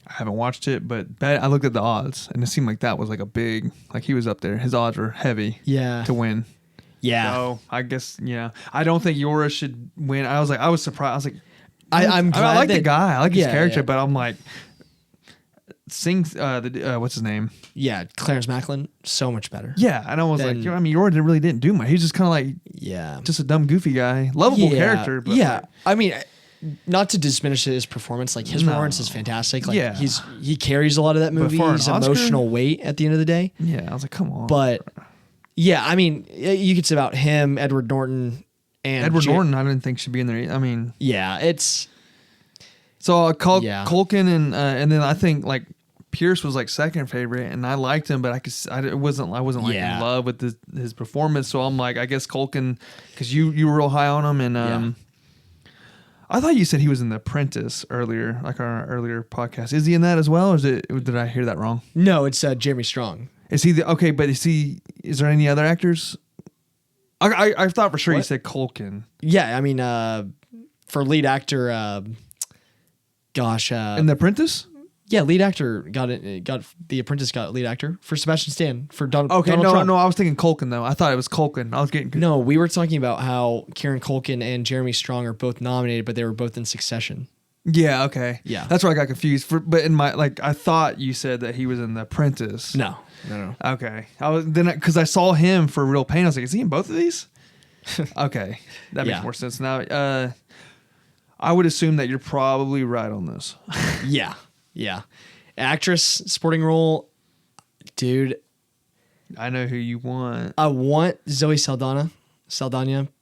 haven't watched it, but I looked at the odds, and it seemed like that was like a big, like he was up there. His odds were heavy. To win. Yeah. So I guess I don't think Yora should win. I was surprised. I was like, I'm glad I like the guy. I like his character, yeah. but I'm like, what's his name? Yeah, Clarence Macklin, so much better. Yeah, and I was like, Yora really didn't do much. He's just kind of like, just a dumb, goofy guy, lovable character. But I mean, not to diminish his performance, like his performance is fantastic. Like he carries a lot of that movie's emotional weight at the end of the day. Yeah, I was like, come on. But yeah, I mean, you could say about him, Edward Norton, and Norton. I didn't think should be in there. I mean, yeah, it's so Culkin and then I think like Pierce was like second favorite, and I liked him, but I wasn't like in love with his performance. So I'm like, I guess Culkin, because you were real high on him, and I thought you said he was in The Apprentice earlier, like our earlier podcast. Is he in that as well, or did I hear that wrong? No, it's Jeremy Strong. Is he but is there any other actors? I thought for sure you said Culkin. Yeah, I mean, for lead actor, in The Apprentice? Yeah, lead actor got The Apprentice got lead actor for Sebastian Stan for Donald Trump. No, I was thinking Culkin though. I thought it was Culkin. I was getting good. No, we were talking about how Kieran Culkin and Jeremy Strong are both nominated, but they were both in succession. Yeah, okay. Yeah. That's where I got confused. But in my I thought you said that he was in The Apprentice. No. Okay. Because I saw him for Real Pain. I was like, is he in both of these? Okay. That makes more sense now. I would assume that you're probably right on this. Yeah. Actress, supporting role, dude. I know who you want. I want Zoe Saldana,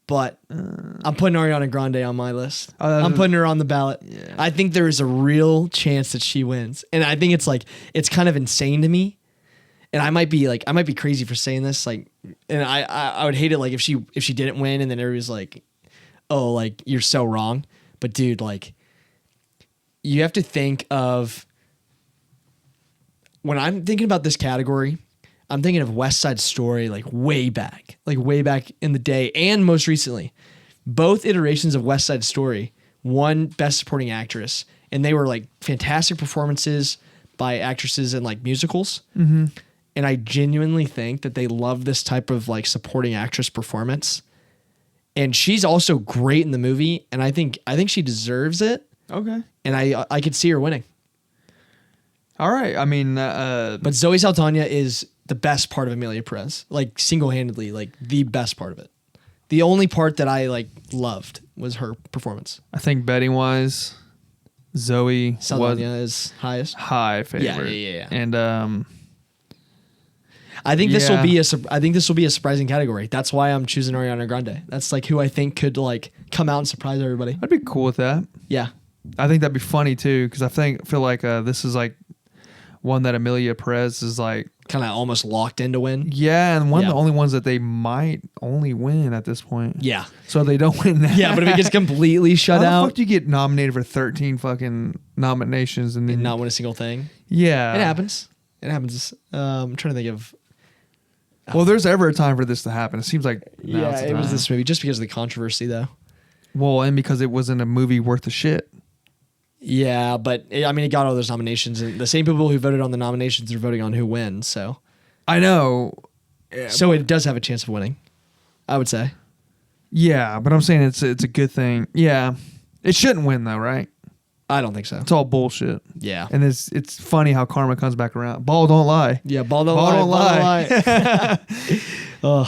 but I'm putting Ariana Grande on my list. I'm putting her on the ballot. Yeah. I think there is a real chance that she wins. And I think it's kind of insane to me. And I might be crazy for saying this, like, and I would hate it like if she didn't win and then everybody's like, oh, like you're so wrong. But dude, like, you have to think of, when I'm thinking about this category, I'm thinking of West Side Story, like way back in the day, and most recently, both iterations of West Side Story won Best Supporting Actress, and they were like fantastic performances by actresses in like musicals. Mm-hmm. And I genuinely think that they love this type of like supporting actress performance. And she's also great in the movie, and I think she deserves it. Okay. And I could see her winning. All right. I mean, but Zoe Saldana is the best part of Amelia Perez, like single-handedly, like the best part of it. The only part that I like loved was her performance. I think betting wise, Zoe Saldana is highest. High favorite. Yeah. And I think this will be a surprising category. That's why I'm choosing Ariana Grande. That's like who I think could like come out and surprise everybody. I'd be cool with that. Yeah. I think that'd be funny too, because I feel like this is like one that Emilia Perez is like kind of almost locked in to win. Yeah, and one of the only ones that they might only win at this point. Yeah. So they don't win that. Yeah, but if it gets completely shut out. How the fuck do you get nominated for 13 fucking nominations and then not win a single thing? Yeah. It happens. It happens. I'm trying to think of. Well, there's ever a time for this to happen. It seems like it was this movie just because of the controversy, though. Well, and because it wasn't a movie worth of shit. Yeah, but it got all those nominations, and the same people who voted on the nominations are voting on who wins. So, I know. So it does have a chance of winning, I would say. Yeah, but I'm saying it's a good thing. Yeah, it shouldn't win though, right? I don't think so. It's all bullshit. Yeah, and it's funny how karma comes back around. Ball don't lie. Yeah, ball don't lie. Ugh.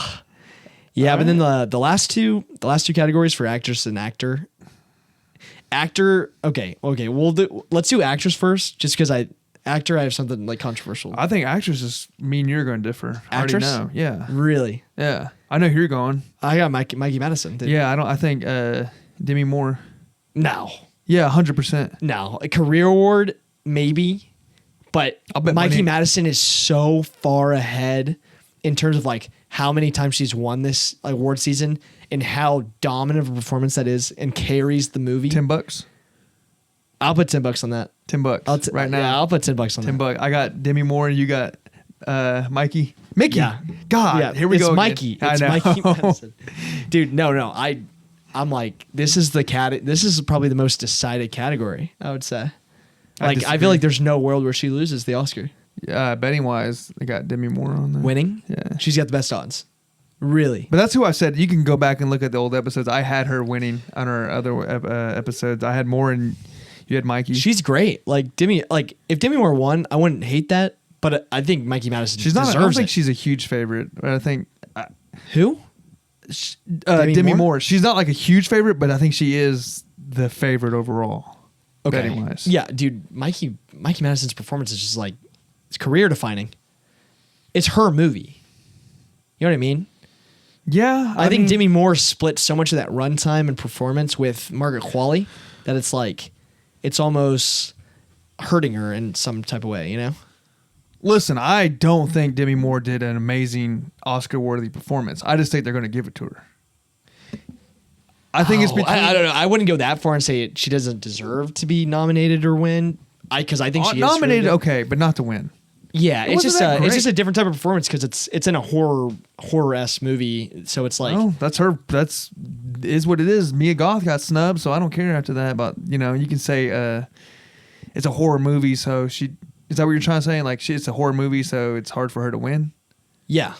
Yeah, all but then the last two categories for actress and actor. Actor, okay. Let's do actress first, just because I have something like controversial. I think actress is me and you're going to differ. Actress? I already know. Yeah. Really? Yeah. I know who you're going. I got Mikey Madison. Yeah, I think Demi Moore. No. Yeah, 100%. No. A career award, maybe. But Mikey Madison is so far ahead in terms of like how many times she's won this award season and how dominant of a performance that is and carries the movie. $10. I'll put $10 on that. $10 right now. Yeah, I'll put $10 on that. $10. I got Demi Moore. You got Mickey. Yeah. God. Yeah, here we go. Mikey. It's Mikey Madison. Dude, no. I'm like, this is probably the most decided category, I would say. Like, I feel like there's no world where she loses the Oscar. Betting wise, they got Demi Moore on there. Winning? Yeah. She's got the best odds. Really? But that's who I said. You can go back and look at the old episodes. I had her winning on our other episodes. I had Moore and you had Mikey. She's great. Like if Demi Moore won, I wouldn't hate that. But I think Mikey Madison deserves it. I don't think she's a huge favorite. But I think who? Demi Moore. She's not like a huge favorite, but I think she is the favorite overall. Okay. Betting wise. Yeah, dude. Mikey Madison's performance is just like it's career defining. It's her movie. You know what I mean? Yeah, I think Demi Moore split so much of that runtime and performance with Margaret Qualley that it's like it's almost hurting her in some type of way, you know? Listen, I don't think Demi Moore did an amazing Oscar-worthy performance. I just think they're going to give it to her. I think it's between... I don't know. I wouldn't go that far and say she doesn't deserve to be nominated or win. Because I think she is nominated, really okay, but not to win. Yeah, it's just a different type of performance because it's in a horror-esque movie, so it's like that's her. That's is what it is. Mia Goth got snubbed, so I don't care after that. But you can say it's a horror movie, so is that what you're trying to say? Like it's a horror movie, so it's hard for her to win. Yeah,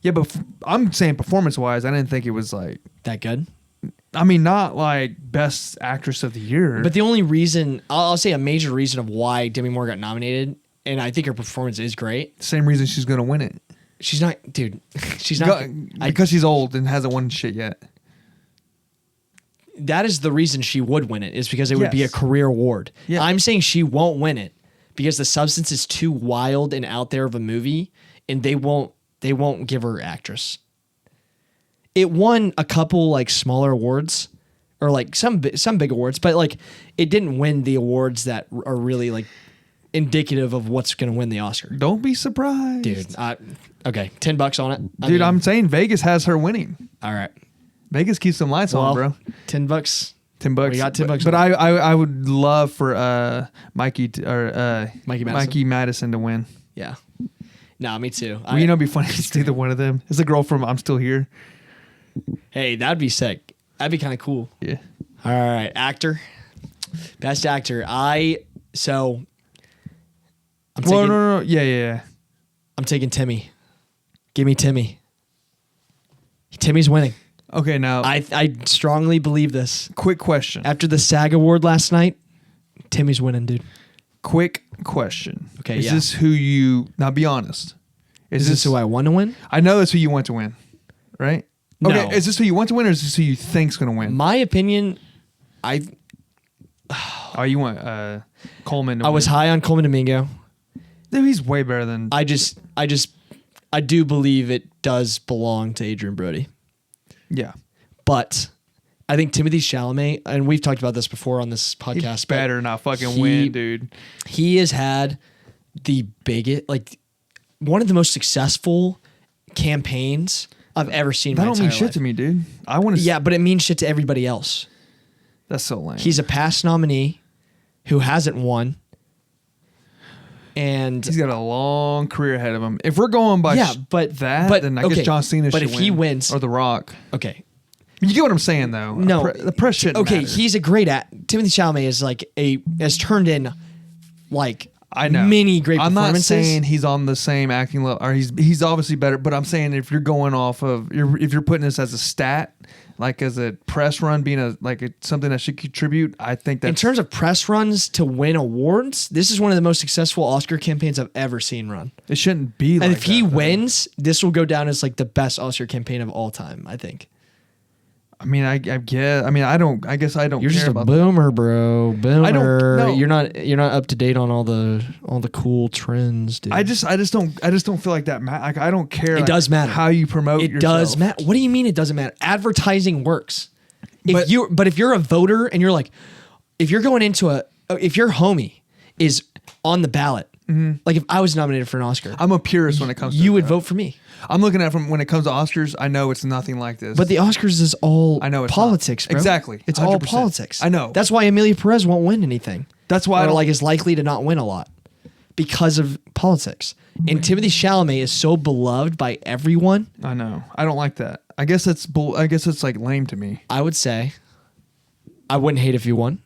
but I'm saying performance-wise, I didn't think it was like that good. I mean, not like best actress of the year. But the only reason I'll say a major reason of why Demi Moore got nominated. And I think her performance is great. Same reason she's going to win it. She's not, dude. She's not. Because she's old and hasn't won shit yet. That is the reason she would win it, is because it would be a career award. Yeah. I'm saying she won't win it because the substance is too wild and out there of a movie, and they won't give her actress. It won a couple like smaller awards, or like some big awards, but like it didn't win the awards that are really like indicative of what's going to win the Oscar. Don't be surprised. Dude. Okay, $10 on it. Dude, I'm saying Vegas has her winning. All right. Vegas keeps some lights on, bro. $10. $10. We got $10. But I would love for Mikey Madison to win. Yeah. No, me too. Well, it'd be funny if it's either one of them. It's the girl from I'm Still Here. Hey, that'd be sick. That'd be kind of cool. Yeah. All right, actor. Best actor. No. Yeah. I'm taking Timmy. Give me Timmy. Timmy's winning. Okay, now I strongly believe this. Quick question. After the SAG award last night, Timmy's winning, dude. Quick question. Okay, Is this who you... Now, be honest. Is this who I want to win? I know that's who you want to win, right? No. Okay, is this who you want to win, or is this who you think's going to win? My opinion, Oh, you want Coleman to win. I was high on Coleman Domingo. Dude, he's way better than... I do believe it does belong to Adrian Brody. Yeah. But I think Timothee Chalamet, and we've talked about this before on this podcast. He better not fucking win, dude. He has had the biggest, like, one of the most successful campaigns I've ever seen. That don't mean shit to me, dude. I want to. Yeah, but it means shit to everybody else. That's so lame. He's a past nominee who hasn't won. And he's got a long career ahead of him. If we're going by then I guess John Cena should win. But if he wins... Or The Rock. Okay. You get what I'm saying, though. No. The press shouldn't matter. He's a great Timothee Chalamet is like has turned in like I know. many great performances. I'm not saying he's on the same acting level, or he's obviously better, but I'm saying if you're going off of... If you're putting this as a stat... Like as a press run being something that should contribute, I think that in terms of press runs to win awards, this is one of the most successful Oscar campaigns I've ever seen run. It shouldn't be. And if he wins, this will go down as like the best Oscar campaign of all time, I think. I mean, I guess. I mean, I guess I don't. You're care just a about boomer, bro. Boomer. I don't. No. You're not up to date on all the cool trends, dude. I just don't feel like that. Like I don't care. It does matter how you promote. It yourself. does matter. What do you mean it doesn't matter? Advertising works. But if you're a voter and you're like, if you're going into if your homie is on the ballot, like if I was nominated for an Oscar, I'm a purist when it comes to you would vote for me. I'm looking at from when it comes to Oscars, I know it's nothing like this. But the Oscars is all it's politics, bro. Exactly. It's 100%. all politics. I know. That's why Amelia Perez won't win anything. That's why is likely to not win a lot because of politics. And Timothee Chalamet is so beloved by everyone. I know. I don't like that. I guess it's like lame to me. I would say I wouldn't hate if you won.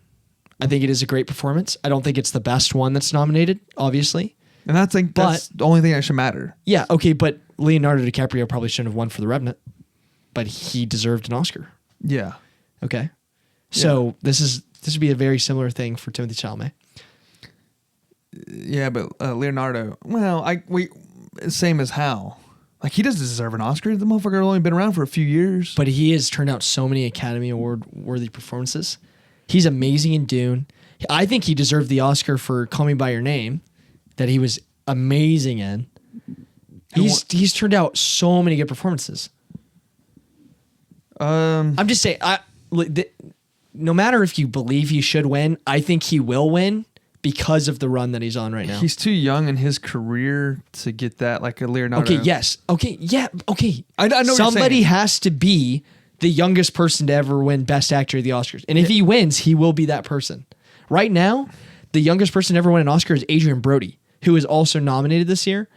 I think it is a great performance. I don't think it's the best one that's nominated, obviously. And that's the only thing that should matter. Yeah, okay, but Leonardo DiCaprio probably shouldn't have won for The Revenant, but he deserved an Oscar. Yeah. Okay. So this would be a very similar thing for Timothee Chalamet. Yeah, but Leonardo, same as Hal. Like, he doesn't deserve an Oscar. The motherfucker only been around for a few years. But he has turned out so many Academy Award-worthy performances. He's amazing in Dune. I think he deserved the Oscar for Call Me By Your Name, that he was amazing in. He's turned out so many good performances. I'm just saying, no matter if you believe he should win, I think he will win because of the run that he's on right now. He's too young in his career to get that, like a Leonardo. Okay, yes. Okay, yeah, okay. I know somebody has to be the youngest person to ever win Best Actor at the Oscars. And if he wins, he will be that person. Right now, the youngest person to ever win an Oscar is Adrian Brody, who is also nominated this year.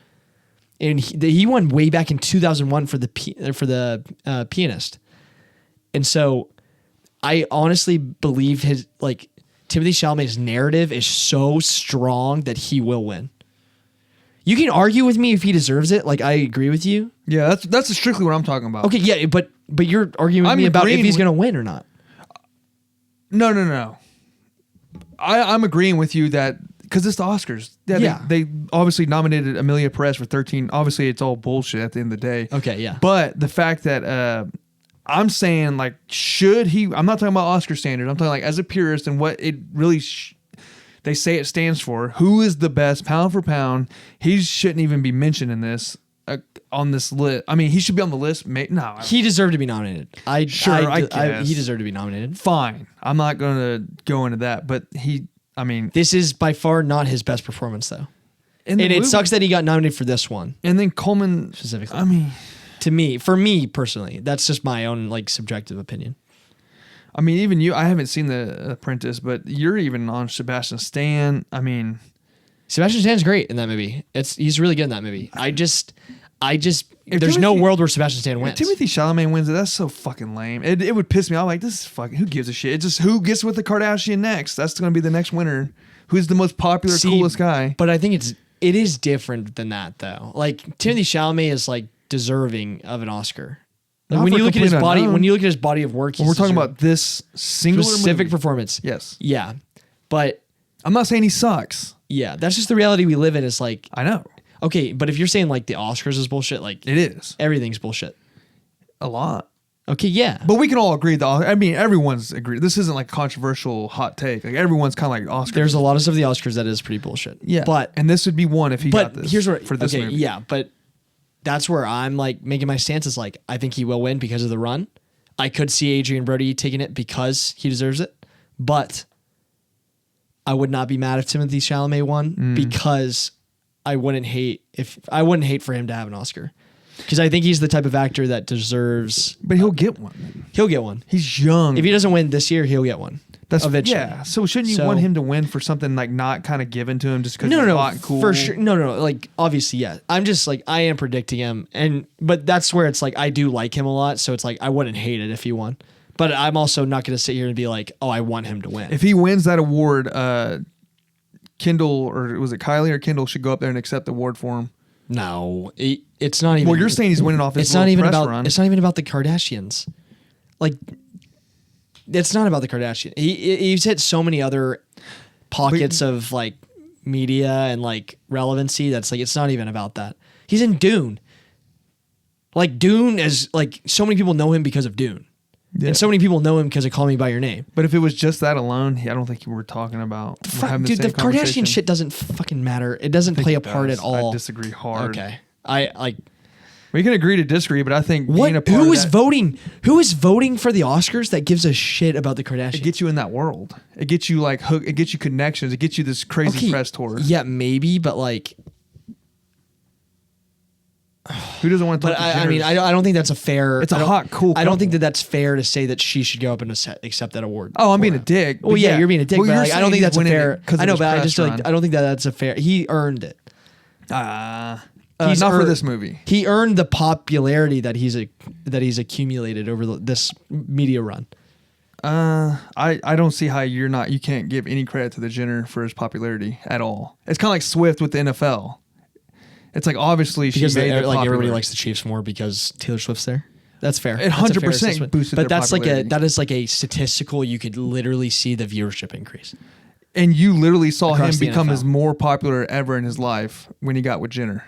And he won way back in 2001 for the Pianist. And so I honestly believe Timothee Chalamet's narrative is so strong that he will win. You can argue with me if he deserves it. Like, I agree with you. Yeah, that's strictly what I'm talking about. Okay, yeah, but you're arguing with me about if he's going to win or not. No. I'm agreeing with you that because it's the Oscars. Yeah, they obviously nominated Amelia Perez for 13. Obviously, it's all bullshit at the end of the day. Okay, yeah. But the fact that I'm saying, like, should he... I'm not talking about Oscar standards. I'm talking, like, as a purist and what it really... they say it stands for. Who is the best pound for pound? He shouldn't even be mentioned in this... on this list. I mean, he should be on the list. No. He deserved to be nominated. I guess. He deserved to be nominated. Fine. I'm not going to go into that, but this is by far not his best performance, though. And it sucks that he got nominated for this one. And then Coleman... Specifically. For me personally, that's just my own subjective opinion. I mean, even you, I haven't seen The Apprentice, but you're even on Sebastian Stan. I mean... Sebastian Stan's great in that movie. He's really good in that movie. There's no world where Sebastian Stan wins. If Timothee Chalamet wins it, that's so fucking lame. It would piss me off. Like, this is fucking... Who gives a shit? It's just who gets with the Kardashian next. That's going to be the next winner. Who's the most popular, coolest guy? But I think it is different than that, though. Like, Timothee Chalamet is deserving of an Oscar. When you look at his body of work, we're talking about this singular specific movie. Performance. Yes. Yeah. But I'm not saying he sucks. Yeah, that's just the reality we live in. Is I know. Okay, but if you're saying the Oscars is bullshit, it is. Everything's bullshit. A lot. Okay, yeah. But we can all agree everyone's agreed. This isn't a controversial hot take. Everyone's kind of Oscars. There's a lot of stuff of the Oscars that is pretty bullshit. Yeah. And this would be one if he got this. Here's what for this movie. Yeah, but that's where I'm making my stance is I think he will win because of the run. I could see Adrian Brody taking it because he deserves it, but I would not be mad if Timothee Chalamet won because I wouldn't hate for him to have an Oscar. Because I think he's the type of actor that deserves. But he'll get one. He'll get one. He's young. If he doesn't win this year, he'll get one. That's eventually. Yeah. So shouldn't you want him to win for something like not kind of given to him just because he's hot and cool? For sure. No. Like obviously, yeah. I'm just like I am predicting him, but that's where it's like I do like him a lot. So it's like I wouldn't hate it if he won. But I'm also not going to sit here and be like, oh, I want him to win. If he wins that award, Kendall or was it Kylie or Kendall should go up there and accept the award for him. No, it's not even. Well, you're saying he's winning off his it's not even about. run. It's not even about the Kardashians. Like, it's not about the Kardashians. He's hit so many other pockets of like media and like relevancy. That's like it's not even about that. He's in Dune. Like Dune is like so many people know him because of Dune. Yeah. And so many people know him because of Call Me by Your Name. But if it was just that alone, I don't think you were talking about dude. The Kardashian shit doesn't fucking matter. It doesn't play a part at all. I disagree hard. Okay, I like. We can agree to disagree, but I think being a part who is voting? Who is voting for the Oscars that gives a shit about the Kardashians? It gets you in that world. It gets you like hook. It gets you connections. It gets you this crazy press tour. Yeah, maybe, but like. Who doesn't want to? But I mean, I don't think that's a fair. It's a hot, cool. I don't think that's fair to say that she should go up and accept that award. Oh, I'm being a dick. Well, yeah, you're being a dick. But like, I don't think that's a fair. I know, but I just like I don't think that's a fair. He earned it. Not for this movie. He earned the popularity that he's accumulated over this media run. I don't see how you can't give any credit to the Jenner for his popularity at all. It's kind of like Swift with the NFL. It's like obviously she made it like everybody likes the Chiefs more because Taylor Swift's there. That's fair. It 100% boosted but their that's popularity. that is like a statistical. You could literally see the viewership increase. And you literally saw Across him become NFL. as more popular ever in his life when he got with Jenner.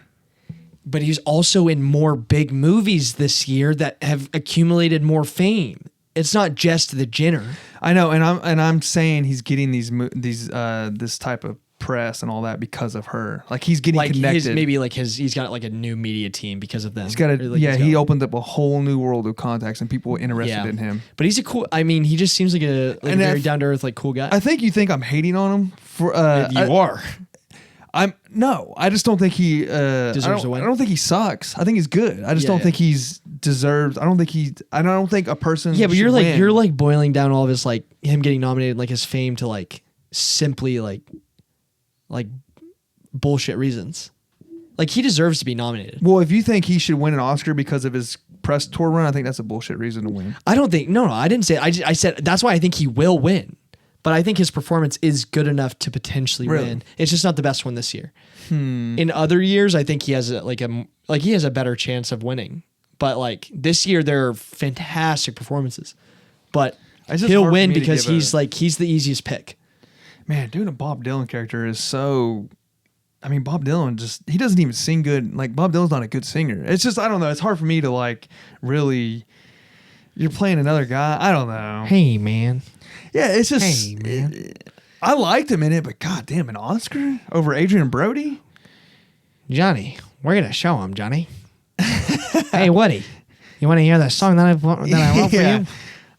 But he's also in more big movies this year that have accumulated more fame. It's not just the Jenner. I know, and I'm saying he's getting this type of press and all that because of her. Like he's getting connected. He's got like a new media team because of them. He's got he opened up a whole new world of contacts and people interested in him. But he's a cool. I mean, he just seems like a very down to earth, like cool guy. I think you think I'm hating on him for. You are. I just don't think he deserves a win. I don't think he sucks. I think he's good. I just don't think he's deserves. I don't think a person. Yeah, but you're win. like boiling down all of his like him getting nominated, like his fame to like simply like bullshit reasons. Like he deserves to be nominated. Well, if you think he should win an Oscar because of his press tour run, I think that's a bullshit reason to win. I don't think. No, I didn't say. I said that's why I think he will win. But I think his performance is good enough to potentially win. It's just not the best one this year. In other years, I think he has he has a better chance of winning. But like this year, there are fantastic performances. But he'll win because he's the easiest pick. Man, doing a Bob Dylan character is so. I mean, Bob Dylan he doesn't even sing good. Like Bob Dylan's not a good singer. It's just I don't know. It's hard for me to like really. You're playing another guy. I don't know. Hey man. Yeah, it's just. Hey man. I liked him in it, but goddamn, an Oscar over Adrian Brody. Johnny, we're gonna show him, Johnny. Hey, Woody, you want to hear the song that I wrote for you?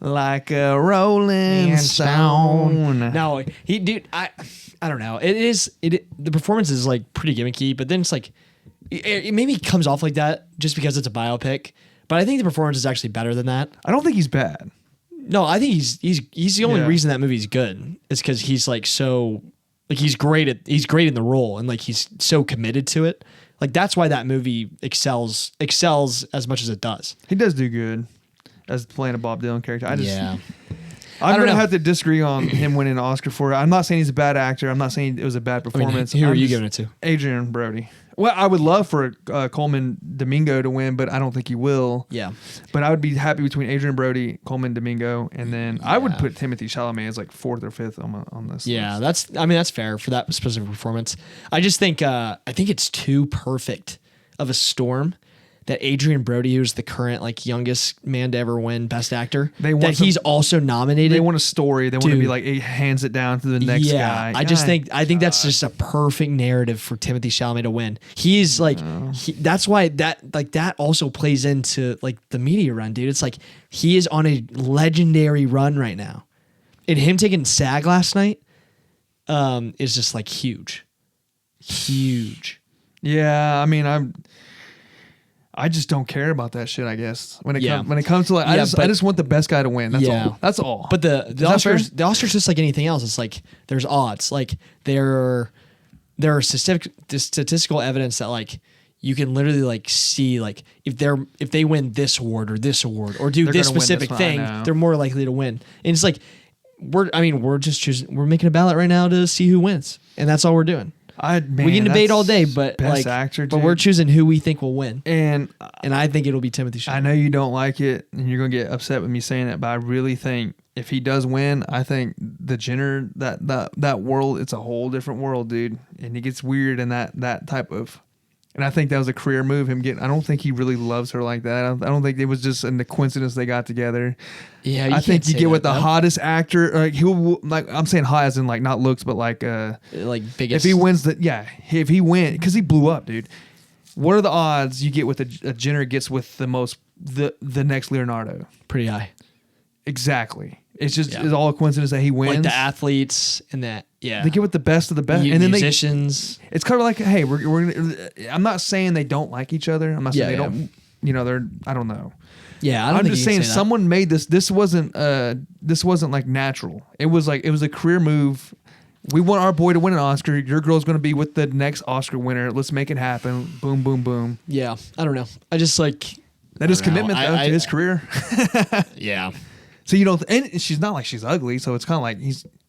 Like a rolling stone. No, I don't know. The performance is like pretty gimmicky, but then it's like it maybe comes off like that just because it's a biopic. But I think the performance is actually better than that. I don't think he's bad. No, I think he's the only reason that movie's good. It's because he's like so like he's great in the role and like he's so committed to it. Like that's why that movie excels as much as it does. He does do good as playing a Bob Dylan character. I'm going to have to disagree on him winning an Oscar for it. I'm not saying he's a bad actor. I'm not saying it was a bad performance. Who are you giving it to? Adrian Brody. Well, I would love for Coleman Domingo to win, but I don't think he will. Yeah. But I would be happy between Adrian Brody, Coleman Domingo, and then I would put Timothee Chalamet as like 4th or 5th on this. Yeah, list. that's fair for that specific performance. I just think I think it's too perfect of a storm that Adrian Brody, who's the current like youngest man to ever win Best Actor, he's also nominated. They want a story. They want to be like, he hands it down to the next guy. I think that's just a perfect narrative for Timothee Chalamet to win. He's like, that's why that also plays into like the media run, dude. It's like he is on a legendary run right now, and him taking SAG last night is just like huge. Yeah, I mean, I just don't care about that shit, I guess. When it comes to like, I just want the best guy to win. That's all. That's all. But the Oscars just like anything else. It's like there's odds. Like there are statistical evidence that like you can literally like see like if they win this award or do this specific thing, they're more likely to win. And it's like we're just choosing. We're making a ballot right now to see who wins, and that's all we're doing. We can debate all day, but Best Actor, dude. But we're choosing who we think will win, and I think it'll be Timothee Chalamet. I know you don't like it, and you're gonna get upset with me saying it, but I really think if he does win, I think the Jenner that world, it's a whole different world, dude, and it gets weird in that type of. And I think that was a career move. I don't think he really loves her like that. I don't think it was just a coincidence they got together. Yeah, I think you get with the hottest actor. Like I'm saying hot as in like not looks, but like biggest. If he wins if he wins, because he blew up, dude. What are the odds you get with a Jenner gets with the next Leonardo? Pretty high. Exactly. It's just it's all a coincidence that he wins. Like the athletes and that, they get with the best of the best, and then musicians. It's kind of like, hey, we're gonna. I'm not saying they don't like each other. I'm not saying they don't. You know, they're. I don't know. Yeah, I'm just saying someone made this. This wasn't like natural. It was a career move. We want our boy to win an Oscar. Your girl's going to be with the next Oscar winner. Let's make it happen. Boom, boom, boom. Yeah, I don't know. I just like that is commitment to his career. Yeah. So you don't, and she's not like she's ugly, so it's kind of like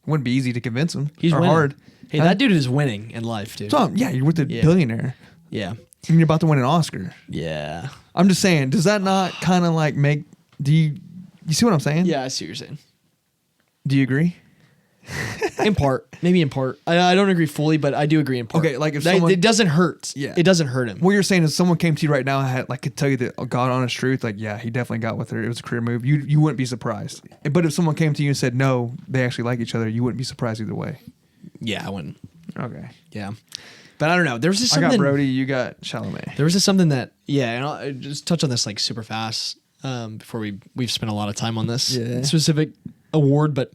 wouldn't be easy to convince him. He's or winning. Hard. Hey, that dude is winning in life, dude. So yeah, you're with the billionaire. Yeah, and you're about to win an Oscar. Yeah, I'm just saying, does that not kind of like make? Do you see what I'm saying? Yeah, I see what you're saying. Do you agree? In part, maybe in part. I don't agree fully, but I do agree in part. Okay, like if someone, it doesn't hurt. Yeah, it doesn't hurt him. What you're saying is, someone came to you right now and could tell you the God honest truth. Like, yeah, he definitely got with her. It was a career move. You wouldn't be surprised. But if someone came to you and said no, they actually like each other, you wouldn't be surprised either way. Yeah, I wouldn't. Okay. Yeah, but I don't know. There was just something. I got Brody. You got Chalamet. There was just something that and I'll just touch on this like super fast before we've spent a lot of time on this specific award, but.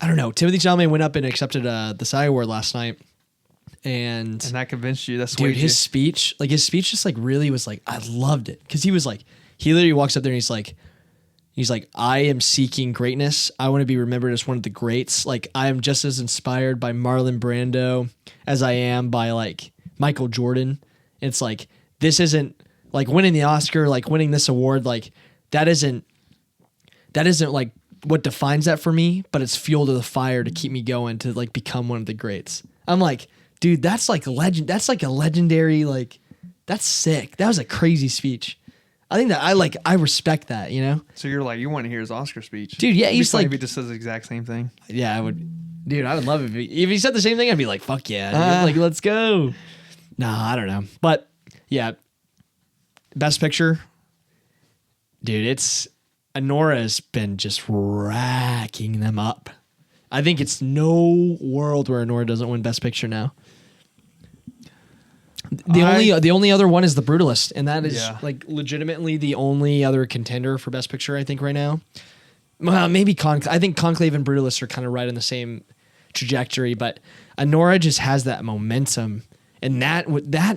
I don't know. Timothee Chalamet went up and accepted the SAG Award last night, and that convinced you. That's dude. His speech just like really was like I loved it because he literally walks up there and he's like I am seeking greatness. I want to be remembered as one of the greats. Like I am just as inspired by Marlon Brando as I am by like Michael Jordan. And it's like this isn't like winning the Oscar, like winning this award, like that isn't like what defines that for me, but it's fuel to the fire to keep me going to like become one of the greats. I'm like, dude, that's like a legend. That's like a legendary, like that's sick. That was a crazy speech. I think that I respect that, you know? So you're like, you want to hear his Oscar speech. Dude, yeah. He's like, if he just says the exact same thing. Yeah, I would. Dude, I would love it. If he said the same thing, I'd be like, fuck yeah. Dude. Like, let's go. Nah, I don't know. But yeah, Best Picture. Dude, Anora has been just racking them up. I think it's no world where Anora doesn't win Best Picture now. The only other one is The Brutalist, and that is like legitimately the only other contender for Best Picture, I think, right now. Well, maybe I think Conclave and Brutalist are kind of right in the same trajectory, but Anora just has that momentum. And that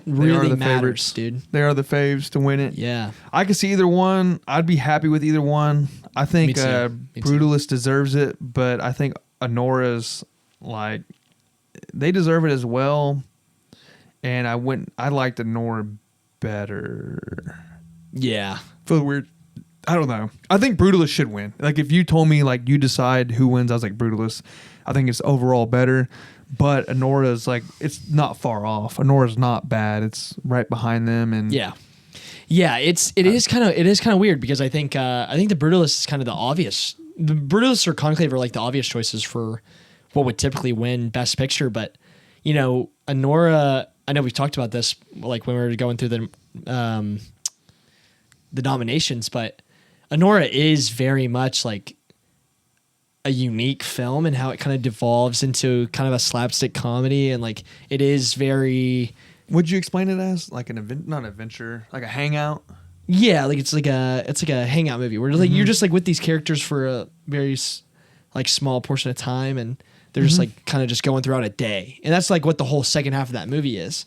really matters, favorites. Dude. They are the faves to win it. Yeah. I could see either one. I'd be happy with either one. I think Brutalist deserves it, but I think Anora's like they deserve it as well. And I liked Anora better. Yeah. Feel weird. I don't know. I think Brutalist should win. Like if you told me like you decide who wins, I was like Brutalist. I think it's overall better. But Anora's like it's not far off. Anora's not bad. It's right behind them, and yeah. It is kind of weird because I think the Brutalist is kind of the obvious. The Brutalist or Conclave are like the obvious choices for what would typically win Best Picture. But you know, Anora. I know we've talked about this like when we were going through the the nominations, but Anora is very much like a unique film and how it kind of devolves into kind of a slapstick comedy, and like it is very. Would you explain it as like not an adventure, like a hangout? Yeah, like it's like a hangout movie where like you're just like with these characters for a very like small portion of time, and they're just like kind of just going throughout a day, and that's like what the whole second half of that movie is,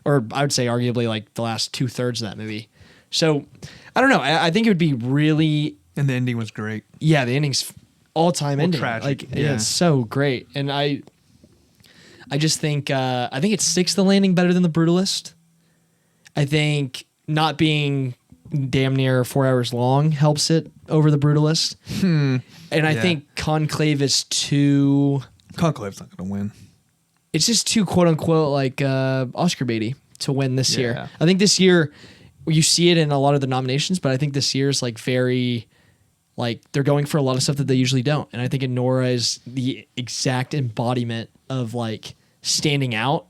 or I would say arguably like the last 2/3 of that movie. So I don't know. I think it would be really. And the ending was great. Yeah, the ending's all-time ending. Tragic. Like yeah, it's so great, and I just think it sticks the landing better than The Brutalist. I think not being damn near 4 hours long helps it over The Brutalist. And I think Conclave is too. Conclave's not going to win. It's just too quote unquote like Oscar baity to win this year. I think this year you see it in a lot of the nominations, but I think this year's like very. Like they're going for a lot of stuff that they usually don't, and I think Anora is the exact embodiment of like standing out.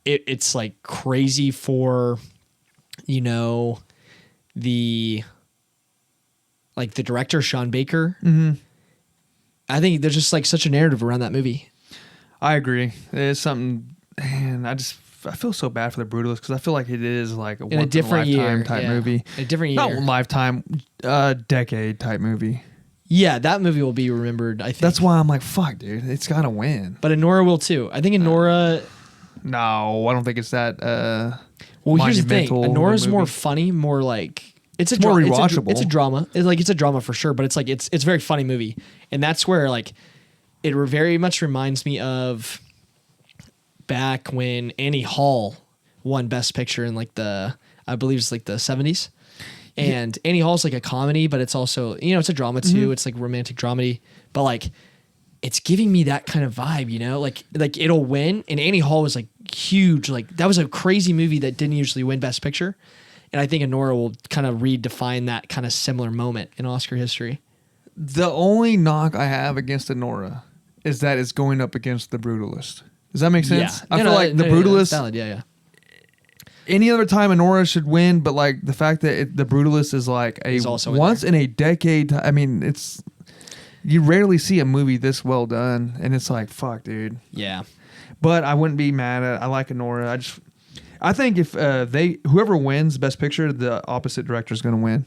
It's like crazy for, you know, the director Sean Baker. I think there's just like such a narrative around that movie. I agree. It's something, and I feel so bad for The Brutalist because I feel like it is like in a different year type movie. A different year. Not lifetime, decade type movie. Yeah, that movie will be remembered, I think. That's why I'm like, fuck, dude. It's got to win. But Anora will too. I think Anora... No, I don't think it's that well, here's the thing. Anora's more funny, more like... It's more rewatchable. It's a drama. It's a drama for sure, but it's like it's a very funny movie. And that's where like it very much reminds me of... back when Annie Hall won Best Picture in like I believe it's like the 70s. And Annie Hall's like a comedy, but it's also, you know, it's a drama too. It's like romantic dramedy, but like it's giving me that kind of vibe, you know, like it'll win. And Annie Hall was like huge. Like that was a crazy movie that didn't usually win Best Picture. And I think Anora will kind of redefine that kind of similar moment in Oscar history. The only knock I have against Anora is that it's going up against The Brutalist. Does that make sense? Yeah. I feel like The Brutalist. Valid. Yeah. Any other time Anora should win, but like the fact that The Brutalist is like once in a decade. I mean, you rarely see a movie this well done, and it's like fuck, dude. Yeah. But I wouldn't be mad at. I like Anora. I think if whoever wins Best Picture, the opposite director is going to win.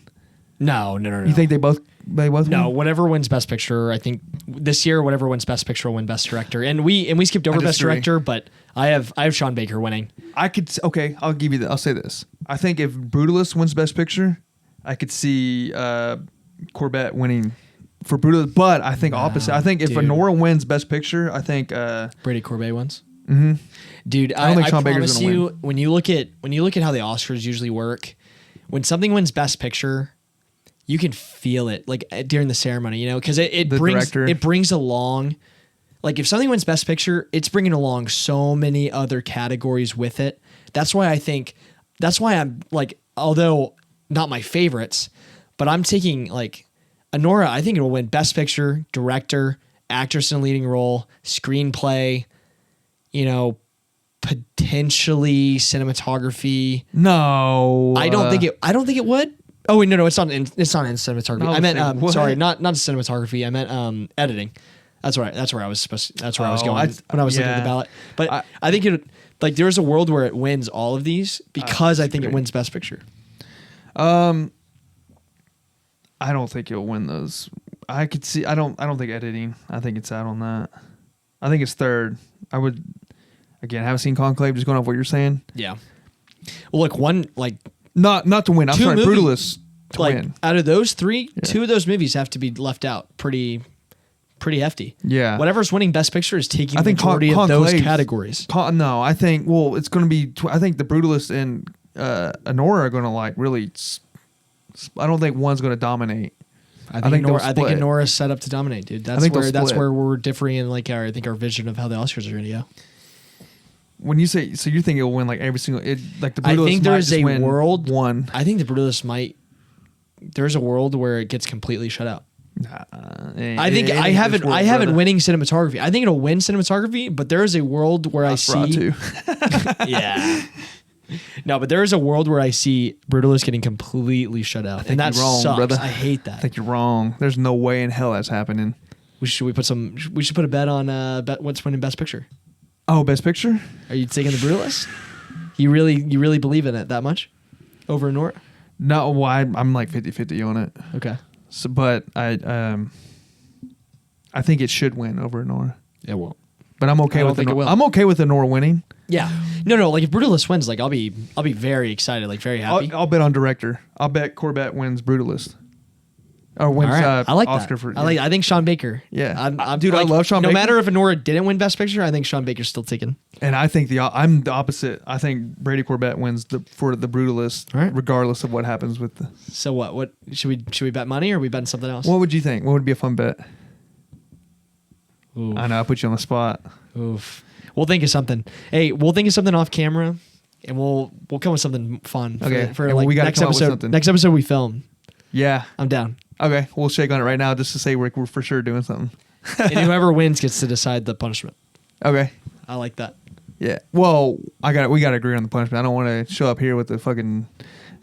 No. You think they both No, win? whatever wins Best Picture, I think this year whatever wins Best Picture will win Best Director. And we skipped over Best Director, but I have Sean Baker winning. I'll give you that. I'll say this. I think if Brutalist wins Best Picture, I could see Corbett winning for Brutalist, but I think opposite. I think if Anora wins Best Picture, I think Brady Corbet wins. Mm-hmm. Dude, I don't think Sean Baker's gonna win. When you look at how the Oscars usually work, when something wins Best Picture, you can feel it like during the ceremony, you know, because it brings along, like if something wins Best Picture, it's bringing along so many other categories with it. That's why I'm like, although not my favorites, but I'm taking like Anora. I think it will win Best Picture, Director, Actress in a Leading Role, Screenplay, you know, potentially cinematography. No, I don't think it would. Oh wait, no, it's not in cinematography. No, I meant sorry, not cinematography. I meant editing. That's where I was going when I was looking at the ballot. But I think it like there's a world where it wins all of these because I think it wins Best Picture. I don't think it'll win those. I could see. I don't think editing. I think it's out on that. I think it's third. I would again haven't seen Conclave. Just going off what you're saying. Yeah. Well, look, one like. Not to win. I'm sorry, Brutalist to win. Out of those three, two of those movies have to be left out. Pretty hefty. Yeah. Whatever's winning Best Picture is taking the majority of those categories. No, I think. Well, it's going to be. I think The Brutalist and Anora are going to like really. I don't think one's going to dominate. I think Anora's set up to dominate, dude. That's where we're differing in like our vision of how the Oscars are going to go. When you say, so you think it'll win like every single, like The Brutalist I think there's a world. One. I think The Brutalist might. There's a world where it gets completely shut out. I think I have it winning cinematography. I think it'll win cinematography, but there is a world where I see. too. Yeah. No, but there is a world where I see Brutalist getting completely shut out, and that wrong, sucks. brother. I hate that. I think you're wrong. There's no way in hell that's happening. We should put a bet on what's winning Best Picture. Oh, Best Picture? Are you taking The Brutalist? You really believe in it that much over Anora? No, well, I'm like 50-50 on it. Okay. So, but I think it should win over Anora. It won't. But I'm okay with Anora. I'm okay with Anora winning. Yeah. No. Like if Brutalist wins, like I'll be very excited, like very happy. I'll bet on director. I'll bet Corbett wins Brutalist. Or wins right. I like Oscar that. for. I think Sean Baker. Yeah. Dude, I love Sean Baker. No matter if Anora didn't win Best Picture, I think Sean Baker's still ticking. And I think I'm the opposite. I think Brady Corbett wins for the Brutalist, right. Regardless of what happens with the. So what should we bet money or are we betting something else? What would you think? What would be a fun bet? Oof. I know I put you on the spot. Oof. We'll think of something. Hey, we'll think of something off camera, and we'll come with something fun. Okay. For like we gotta next come up with episode. something. Next episode we film. Yeah. I'm down. Okay, we'll shake on it right now just to say we're for sure doing something. And whoever wins gets to decide the punishment. Okay. I like that. Yeah. Well, we got to agree on the punishment. I don't want to show up here with the fucking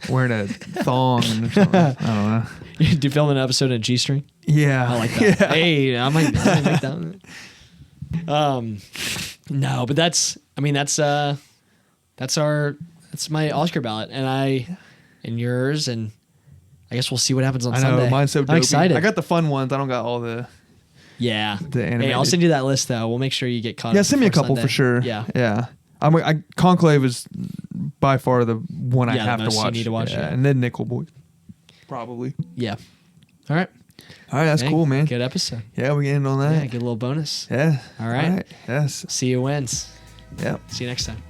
wearing a thong or something. I don't know. Do you film an episode in a G-string? Yeah. I like that. Yeah. Hey, I might make that one. No, but that's my Oscar ballot, and yours, and I guess we'll see what happens on Sunday. I know, mine's so dopey. I'm excited. I got the fun ones. I don't got all the... Yeah. The animated. Hey, I'll send you that list, though. We'll make sure you get caught up. Yeah, send me a before couple Sunday. for sure. Yeah. Yeah. Conclave is by far the one I have to watch. You need to watch, yeah. And then Nickel Boy. Probably. Yeah. All right. All right, that's cool, man. Good episode. Yeah, we end on that. Yeah, get a little bonus. Yeah. All right. Yes. See you wins. Yep. See you next time.